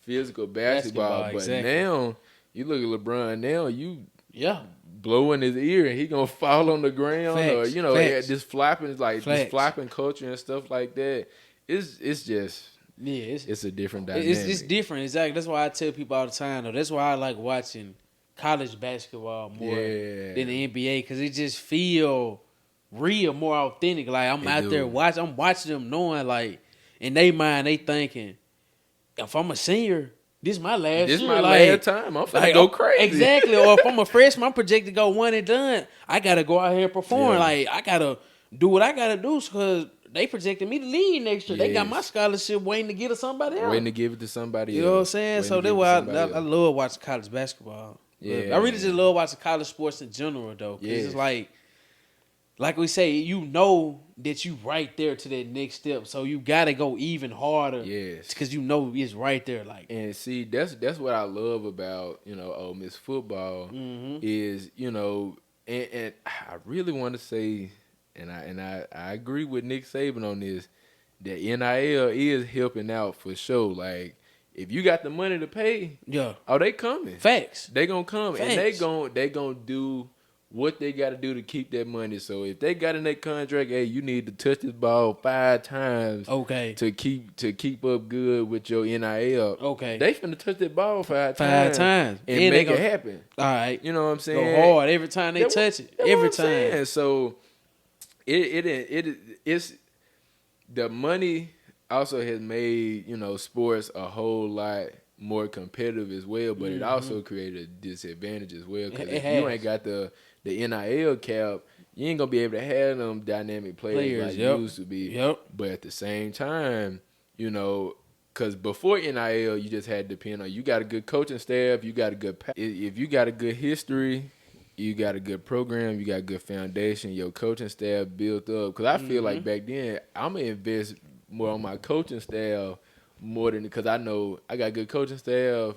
physical basketball. But now you look at LeBron now, blow in his ear and he gonna fall on the ground. Facts. Or just flopping, Facts. this flopping culture and stuff like that. It's just it's a different dynamic. It's different. Exactly. That's why I tell people all the time though. That's why I like watching college basketball more than the NBA, because it just feel real, more authentic. Like I'm out there watching. I'm watching them, knowing like in their mind they thinking, if I'm a senior, this is my last year. This my last time. I'm finna go crazy. Exactly. Or if I'm a freshman, I'm projected to go one and done. I gotta go out here and perform. Yeah. Like I gotta do what I gotta do, because they projected me to lead next year. They got my scholarship waiting to give it to somebody else. Waiting to give it to somebody else. You know what I'm saying? So that's why I love watching college basketball. Yeah. I really just love watching college sports in general though. Because it's like we say, that you right there to that next step. So you gotta go even harder. Yes. Because it's right there. Like, and see, that's what I love about Ole Miss football is and I really want to say, and I agree with Nick Saban on this, that NIL is helping out for sure. Like, if you got the money to pay, they coming. Facts. They gonna come. Facts. And they gonna do what they got to do to keep that money. So if they got in that contract, hey, you need to touch this ball 5 times, to keep up good with your NIL. Okay, they finna touch that ball 5 times and make it happen. All right, you know what I'm saying? Go hard every time they touch it. Every time. So it's the money also has made, sports a whole lot more competitive as well, but it also created a disadvantage as well, because if you ain't got the NIL cap, you ain't gonna be able to have them dynamic players like you used to be. Yep. But at the same time, because before NIL, you just had to depend on, you got a good coaching staff, you got a good if you got a good history, you got a good program, you got a good foundation, your coaching staff built up. Because I feel like back then, I'm going to invest more on my coaching staff more than, because I know I got good coaching staff,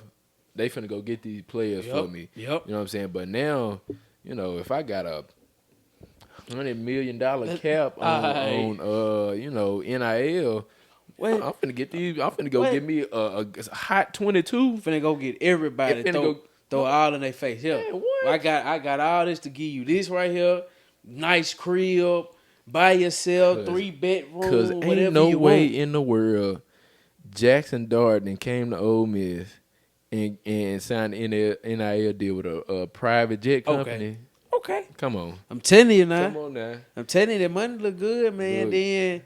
they finna go get these players for me. Yep. You know what I'm saying? But now, if I got a $100 million cap on NIL, well, I'm finna get these. I'm finna go get me a hot 22. Finna go get everybody. Throw all in their face. Yeah, man, what? I got all this to give you. This right here, nice crib, by yourself, 3-bedroom, Cause ain't no way in the world Jackson Darden came to Ole Miss and signed an NIL deal with a private jet company. Okay. Come on. I'm telling you now. Come on now. I'm telling you, that money look good, man. Look. Then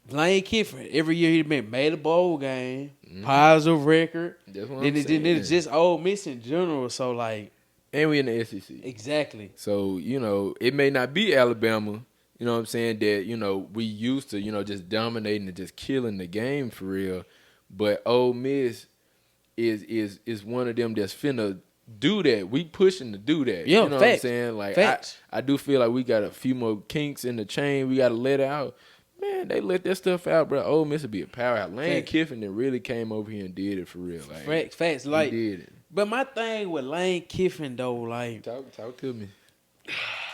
Lane Kiffin, every year he made a bowl game, positive record. That's what Then I'm saying. it's just Ole Miss in general. So like, and we in the SEC. Exactly. So it may not be Alabama. You know what I'm saying? That we used to just dominating and just killing the game for real. But Ole Miss is one of them that's finna do that. We pushing to do that. Yeah, you know facts. what I'm saying? Like Facts. I do feel like we got a few more kinks in the chain. We got to let out. Man, they let that stuff out, bro. Ole Miss will be a powerhouse. Lane Kiffin that really came over here and did it for real. Like, facts. Like, he did it. But my thing with Lane Kiffin though, like, talk to me.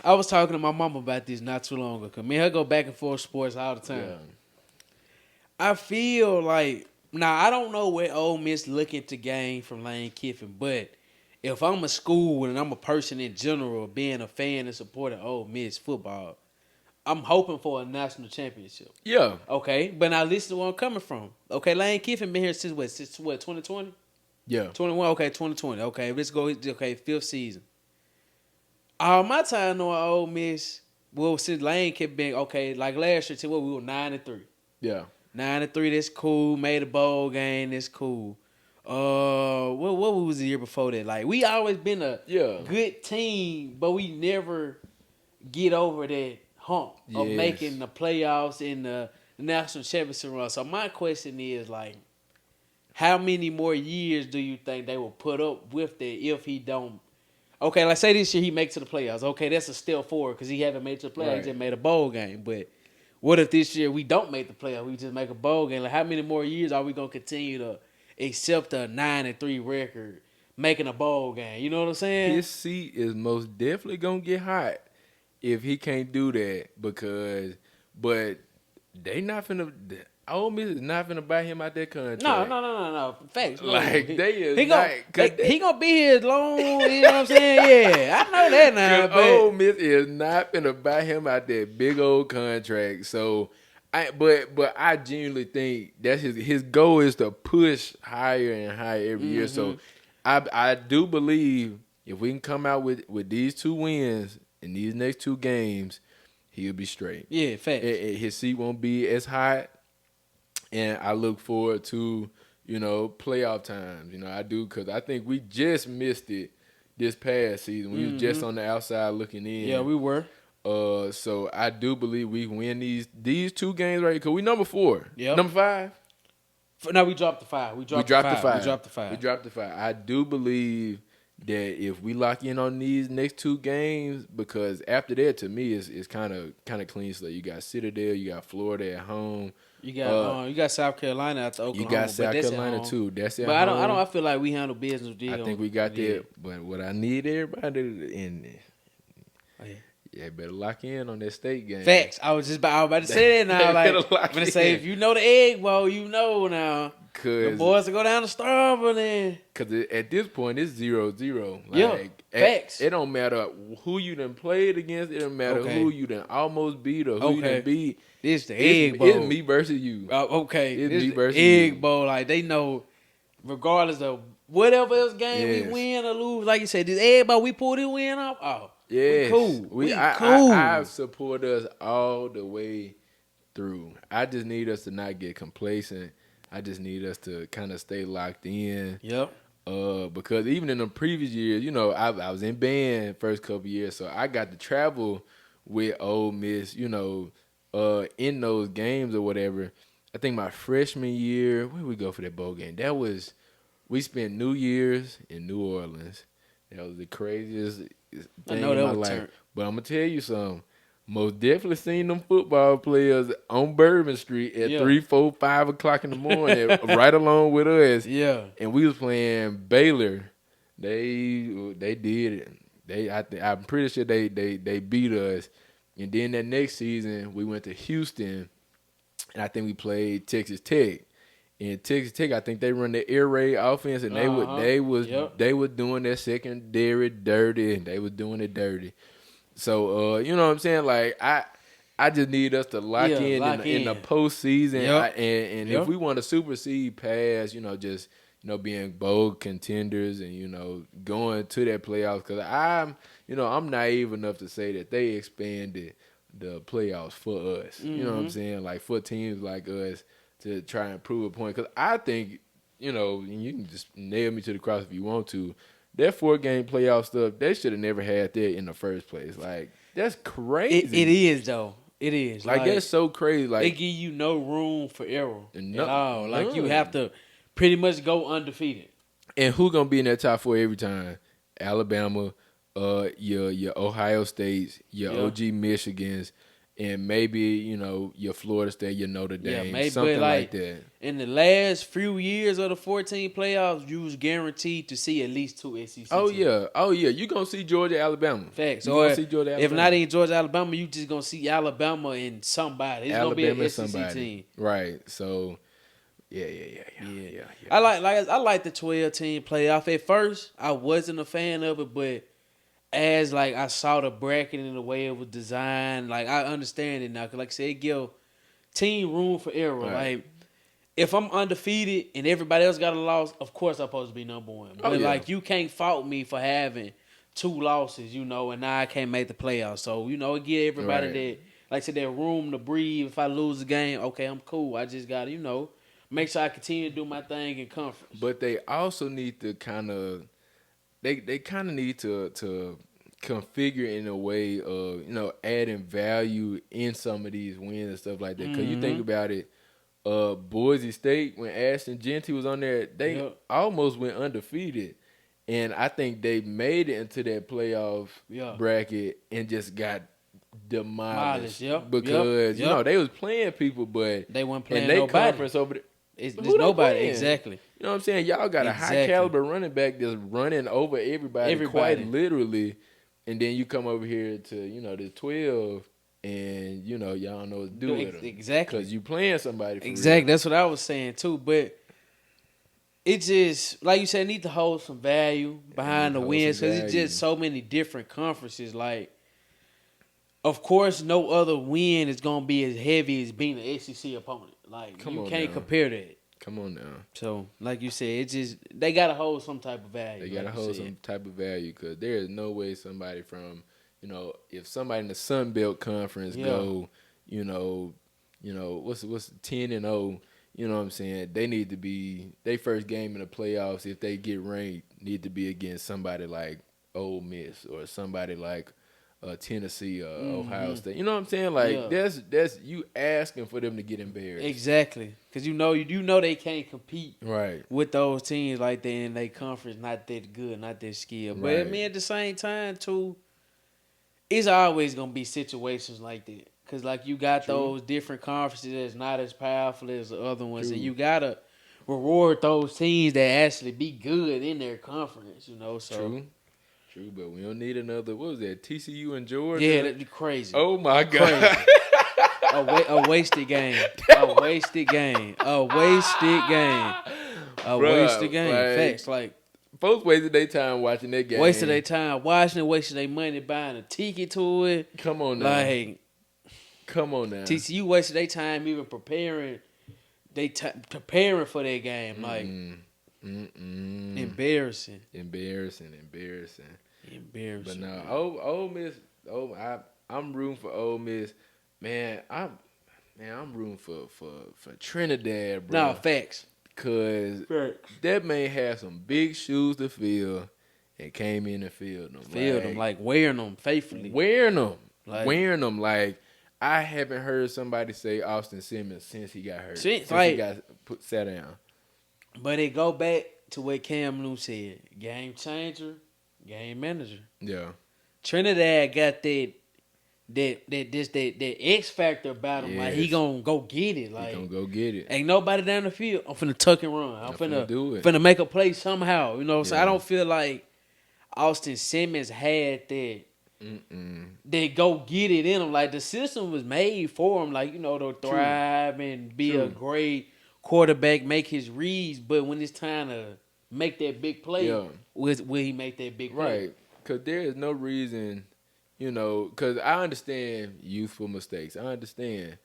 I was talking to my mom about this not too long ago. Cause me and her go back and forth sports all the time. Yeah. I feel like I don't know where Ole Miss looking to gain from Lane Kiffin, but if I'm a school and I'm a person in general, being a fan and supporting Ole Miss football, I'm hoping for a national championship. Yeah. Okay, but now listen to where I'm coming from. Okay, Lane Kiffin been here since what, 2020? Yeah. 21, okay, 2020. Okay, let's go, okay, 5th season. All my time knowing Ole Miss, well, since Lane kept being, okay, like last year, we were 9-3. Yeah. 9-3, that's cool. Made a bowl game, that's cool. What was the year before that? Like, we always been a good team, but we never get over that hump of making the playoffs in the national championship run. So my question is, like, how many more years do you think they will put up with that if he don't? Okay, like say this year he makes to the playoffs. Okay, that's a step forward because he haven't made to the playoffs. Right. He just made a bowl game. But what if this year we don't make the playoffs? We just make a bowl game. Like, how many more years are we gonna continue to accept a 9-3 record, making a bowl game? You know what I'm saying? His seat is most definitely gonna get hot if he can't do that, but they not finna. Ole Miss is not finna buy him out that contract. No. Facts. Like, he gonna be here as long. You know what I'm saying? Yeah, I know that now. But Ole Miss is not finna buy him out that big old contract. So, but I genuinely think that's his goal is to push higher and higher every year. So, I do believe if we can come out with these 2 wins in these next 2 games, he'll be straight. Yeah, facts. His seat won't be as hot. And I look forward to, playoff times. I do, because I think we just missed it this past season. We was just on the outside looking in. Yeah, we were. So I do believe we win these 2 games right here, because we number 4. Yep. Number 5? No, we dropped the 5. We dropped the 5. I do believe that if we lock in on these next 2 games, because after that, to me, it's kind of clean slate. You got Citadel, you got Florida at home. You got South Carolina after Oklahoma. You got South Carolina too. That's it. But I feel like we handle business. I think we got that. But what I need everybody in, better lock in on that state game. Facts. I was about to say that now. Like, I'm gonna say, if you know the Egg Bowl, you know now. The boys will go down to Starville then. Because at this point, it's 0-0. Facts. It don't matter who you done played against. It don't matter who you done almost beat or who you done beat. It's the Egg Bowl. It's me versus you. It's me versus Egg you. Bowl. Like, they know, regardless of whatever else game we win or lose, like you said, this Egg Bowl, we pull this win off. Oh, Yes. We cool. I support us all the way through. I just need us to not get complacent. I just need us to kind of stay locked in. Yep. Because even in the previous years, you know, I was in band first couple years, so I got to travel with Ole Miss, you know, in those games or whatever. I think my freshman year, where did we go for that bowl game? We spent New Year's in New Orleans. That was the craziest thing in my life. But I'm gonna tell you something. Most definitely seen them football players on Bourbon Street at 3, 4, 5 o'clock in the morning, right along with us. Yeah. And we was playing Baylor. They did it. I'm pretty sure they beat us. And then that next season we went to Houston, and I think we played Texas Tech. And Texas Tech, I think they run the air raid offense, and they were doing their secondary dirty, and they was doing it dirty. So you know what I'm saying? Like I just need us to lock in the postseason, and if we want to supersede past, you know, just being bold contenders and going to that playoffs, because I'm naive enough to say that they expanded the playoffs for us. You know what I'm saying? Like for teams like us to try and prove a point. Because I think, and you can just nail me to the cross if you want to, that 4-game playoff stuff, they should have never had that in the first place. Like, that's crazy. It is, though. It is. Like that's so crazy. Like, they give you no room for error at all. Like, you have to pretty much go undefeated. And who going to be in that top 4 every time? Alabama, your Ohio States, your OG Michigans, and maybe, your Florida State, your Notre Dame, something like that. In the last few years of the 14 playoffs, you was guaranteed to see at least 2 SEC teams. Oh, yeah. You going to see Georgia, Alabama. Facts. You going to see Georgia, Alabama. If not in Georgia, Alabama, you just going to see Alabama and somebody. It's going to be an SEC team. Right. So, yeah. I like the 12-team playoff. At first, I wasn't a fan of it, but as I saw the bracket and the way it was designed, I understand it now. Cause like I said, it give team room for error. Right. Like if I'm undefeated and everybody else got a loss, of course I'm supposed to be number one. But you can't fault me for having 2 losses, and now I can't make the playoffs. So it give everybody that, like I said, that room to breathe. If I lose the game, okay, I'm cool. I just gotta make sure I continue to do my thing in conference. But they also need to kind of. They kind of need to configure in a way of, adding value in some of these wins and stuff like that. Because you think about it, Boise State, when Ashton Genty was on there, they almost went undefeated. And I think they made it into that playoff bracket and just got demolished. Because, they was playing people, but they weren't playing nobody. Conference over there. It's nobody, exactly. You know what I'm saying? Y'all got a high caliber running back that's running over everybody quite literally, and then you come over here to the 12, and y'all don't know what to do with them. Exactly, because you playing somebody. For exactly, real. That's what I was saying too. But it just, like you said, need to hold some value behind the wins, because it's just so many different conferences. Like, of course, no other win is gonna be as heavy as being an SEC opponent. Like, you can't compare that. Come on now. So, like you said, it just, they gotta hold some type of value. They gotta hold some type of value, because there is no way somebody from, if somebody in the Sun Belt Conference go, what's 10-0. You know what I'm saying? They need to be, their first game in the playoffs, if they get ranked, need to be against somebody like Ole Miss or somebody like Tennessee or Ohio State. You know what I'm saying? Like, that's you asking for them to get embarrassed. Exactly. Because you know they can't compete with those teams like that in their conference, not that good, not that skilled. But, at the same time, too, it's always going to be situations like that. Because, you got those different conferences that's not as powerful as the other ones. And you got to reward those teams that actually be good in their conference, So. True, but we don't need another, what was that, TCU and Georgia? Yeah, that'd be crazy. Oh, my God. A wasted game. A wasted game. A wasted game. A wasted game. Facts. Folks wasted their time watching that game. Wasted their time watching it, wasted their money buying a ticket to it. Come on now. Come on now. TCU wasted their time even preparing. Preparing for their game. Embarrassing. But Embarrassing. no, Man. Ole Miss. I'm rooting for Ole Miss. Man, I'm rooting for Trinidad, bro. No, facts. Cause that man had some big shoes to fill, and came in and filled them. Filled them, like wearing them faithfully. Wearing them. Like, Like, I haven't heard somebody say Austin Simmons since he got hurt. Since like, he got sat down. But it go back to what Cam Newton said: game changer, game manager. Yeah. Trinidad got that X factor about him. Yes. Like, he gonna go get it. Like, he gonna go get it. Ain't nobody down the field. I'm finna tuck and run. I'm finna do it. Finna make a play somehow. You know what I'm saying? I don't feel like Austin Simmons had that. They go get it in him. Like, the system was made for him. Like, you know, to thrive and be a great quarterback, make his reads. But when it's time to make that big play, will he make that big play? Right. Because there is no reason, you know, because I understand youthful mistakes. I understand.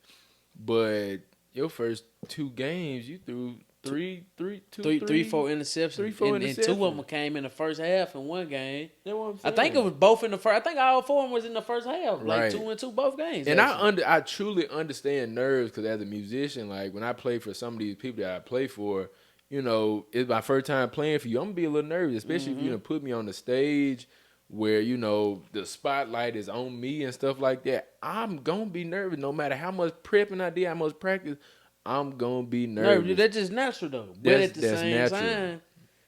But your first 2 games, you threw three, 4 interceptions. 3, 4 and interceptions. 2 of them came in the first half in one game. That's what I'm I saying. think it was both in the first. I think all 4 of them was in the first half. Like, 2 and 2 both games. And I truly understand nerves, because as a musician, like, when I play for some of these people that I play for, you know, it's my first time playing for you. I'm going to be a little nervous, especially if you're going to put me on the stage where, you know, the spotlight is on me and stuff like that. I'm going to be nervous no matter how much prepping I did, how much practice. I'm going to be nervous. That's just natural, though. But at the same time,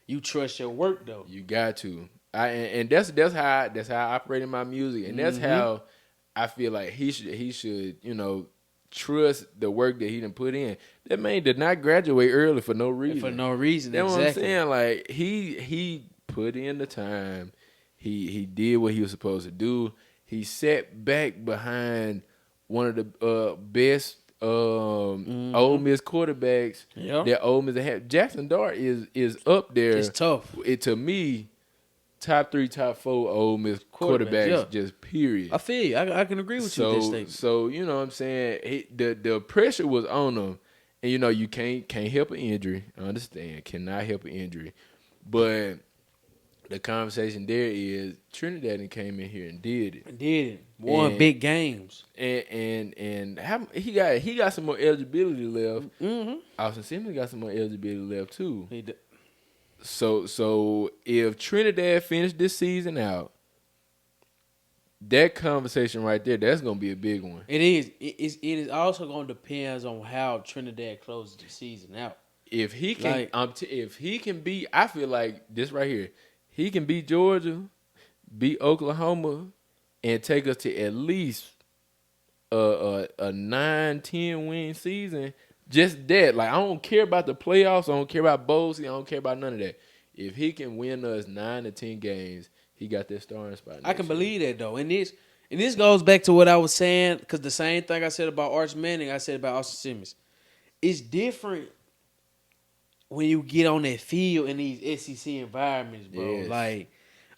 you trust your work, though. You got to. And that's how I operate in my music. And that's how I feel like he should, you know, trust the work that he done put in. That man did not graduate early for no reason. For no reason, That's exactly. what I'm saying. Like, he put in the time. He did what he was supposed to do. He sat back behind one of the best Ole Miss quarterbacks that Ole Miss had. Jackson Dart is up there. It's tough. To me, top 3, top 4 Ole Miss quarterbacks, just period. I feel you. I can agree with you with this statement. So, you know what I'm saying? The pressure was on him. And, you know, you can't help an injury. I understand. Cannot help an injury. But the conversation there is Trinidad came in here and did it. Won big games. And how, he got some more eligibility left. Austin Simmons got some more eligibility left too. He did. So if Trinidad finished this season out, that conversation right there, that's gonna be a big one. It is. It is also gonna depend on how Trinidad closes the season out. If he can, if he can beat, I feel like this right here. He can beat Georgia, beat Oklahoma, and take us to at least a 9-10 win season. Just that. Like, I don't care about the playoffs. I don't care about bowls. I don't care about none of that. If he can win us 9 to 10 games, he got that starting spot. I can believe that, though. And this goes back to what I was saying, because the same thing I said about Arch Manning, I said about Austin Simmons. It's different when you get on that field in these SEC environments, bro. Yes. Like,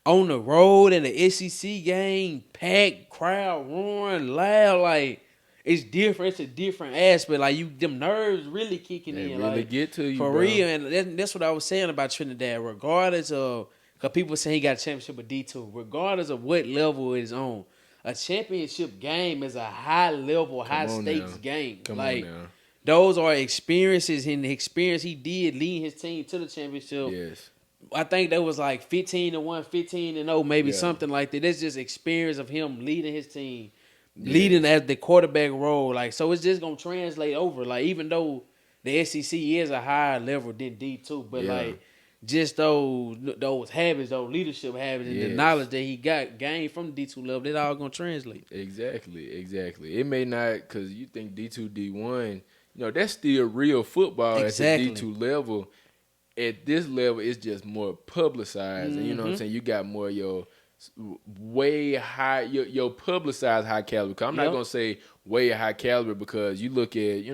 on the road in the SEC game, packed, crowd roaring, loud, like, it's different. It's a different aspect. Like, them nerves really kicking in. Really like, get to you, for bro. real. And that's what I was saying about Trinidad. Regardless of, because people saying he got a championship with D2, regardless of what level it's on, a championship game is a high level, high stakes game. Come like, on now. Those are experiences, and the experience he did leading his team to the championship. Yes. I think that was like 15-1, 15-0, maybe something like that. That's just experience of him leading his team, leading as the quarterback role. Like, so it's just gonna translate over. Like, even though the SEC is a higher level than D2, but like, just those habits, those leadership habits, and the knowledge that he gained from the D2 level, that all gonna translate. Exactly. It may not, because you think D2, D1, you know, that's still real football at the D2 level. At this level, it's just more publicized. And you know what I'm saying? You got more of your way high, your publicized high caliber. Cause I'm not going to say way high caliber, because you look at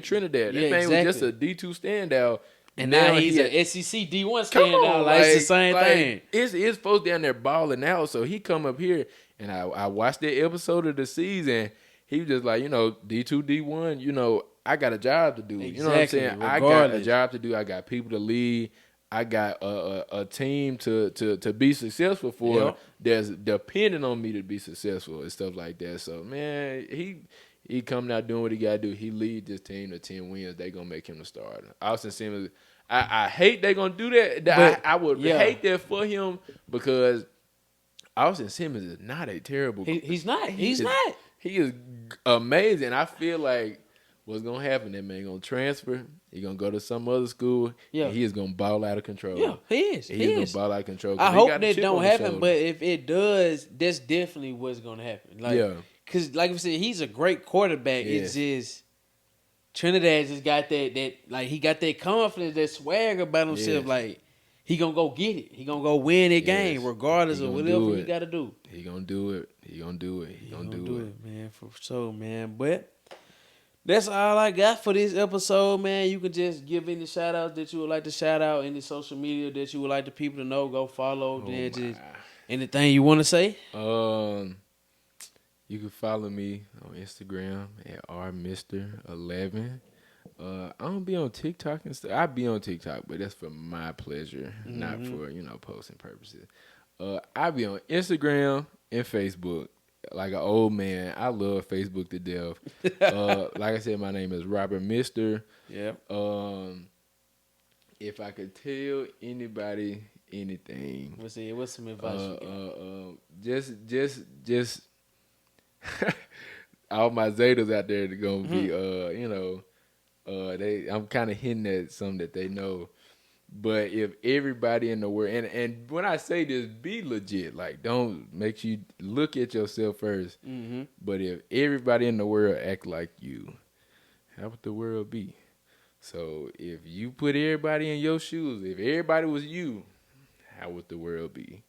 Trinidad. That man was just a D2 standout. And now he's an SEC D1 standout. Like, it's the same thing. It's folks down there balling out. So he come up here, and I watched that episode of the season. He was just like, you know, D2, D1, you know, I got a job to do. You know what I'm saying? Regardless. I got a job to do. I got people to lead. I got a team to be successful for Yep. that's depending on me to be successful and stuff like that. So man, he coming out doing what he gotta do. He lead this team to 10 wins. They gonna make him the starter. Austin Simmons, I hate they gonna do that. But, I would yeah. hate that for him because Austin Simmons is not a terrible. He's not. He's is- not. He is amazing. I feel like what's gonna happen? That man gonna transfer. He gonna go to some other school. Yeah. And he is gonna ball out of control. Yeah, he is. He He is is. gonna ball out of control. 'cause I he hope got the that chip don't on his happen, shoulder. but if it does, that's definitely what's gonna happen. Like, Yeah. because like I said, he's a great quarterback. It's just Trinidad just got that like he got that confidence, that swag about himself. Yes. Like he gonna go get it. He gonna go win that game, Yes. regardless He of gonna whatever do he it. got to do. He gonna do it. He gonna do it. He gonna do it. man, for sure, man. But that's all I got for this episode, man. You can just give any shout outs that you would like to shout out, any social media that you would like the people to know. Go follow. Then just anything you want to say. You can follow me on Instagram at rmister11. I don't be on TikTok and stuff. I be on TikTok, but that's for my pleasure, not for posting purposes. I be on Instagram and Facebook like an old man. I love Facebook to death. Like I said, my name is Robert Mister. Yeah. If I could tell anybody anything, Let's see. What's some advice you got? just all my Zetas out there are gonna be I'm kind of hinting at something that they know. But if everybody in the world, and when I say this, be legit. Like, don't make you look at yourself first. Mm-hmm. But if everybody in the world act like you, how would the world be? So if you put everybody in your shoes, if everybody was you, how would the world be?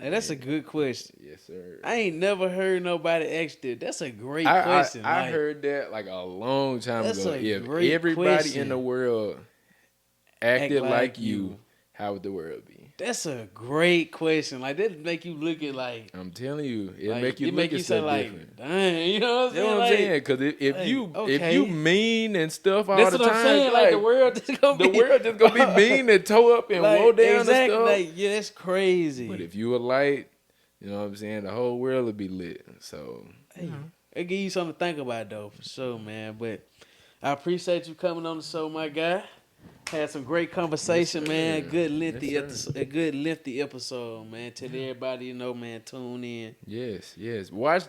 Hey, that's a good question. Yes, sir. I ain't never heard nobody ask that. That's a great question. I Like, heard that like a long time That's ago. a If great everybody question. in the world acted Act like like you. you, how would the world be? That's a great question. Like that make you look at like. I'm telling you, it Like, make you it look make at you say stuff like, different. dang, you know what I'm You know saying? what I'm Like, saying? Because if hey, you okay. mean and stuff all That's the what time, I'm saying. Like the world just gonna the be world just gonna be mean and toe up and like, woe down exactly. and stuff. Like, yeah, that's crazy. But if you were light, you know what I'm saying, the whole world would be lit. So Hey, it give you something to think about though, for sure, man. But I appreciate you coming on the show, my guy. Had some great conversation, Yes, man. sir. Good lengthy Yes, episode. A good lengthy episode, man. Tell everybody, man, tune in. yes. Watch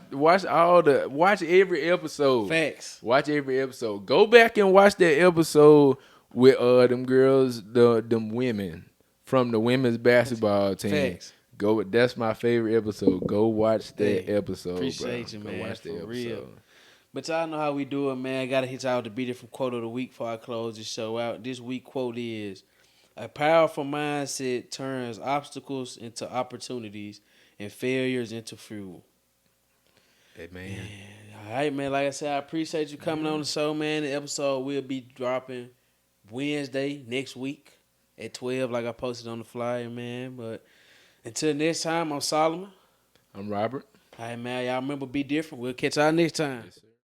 every episode. Facts. Watch every episode. Go back and watch that episode with them girls, them women from the women's basketball team. Facts. That's my favorite episode. Go watch that Hey, episode, appreciate bro. you, Go man, watch that for episode. real. But y'all know how we do it, man. Gotta hit y'all with the Be Different quote of the week before I close this show out. This week quote is: a powerful mindset turns obstacles into opportunities and failures into fuel. Hey, man. All right, man. Like I said, I appreciate you coming on the show, man. The episode will be dropping Wednesday next week at 12, like I posted on the flyer, man. But until next time, I'm Solomon. I'm Robert. All right, man. Y'all remember, be different. We'll catch y'all next time. Yes, sir.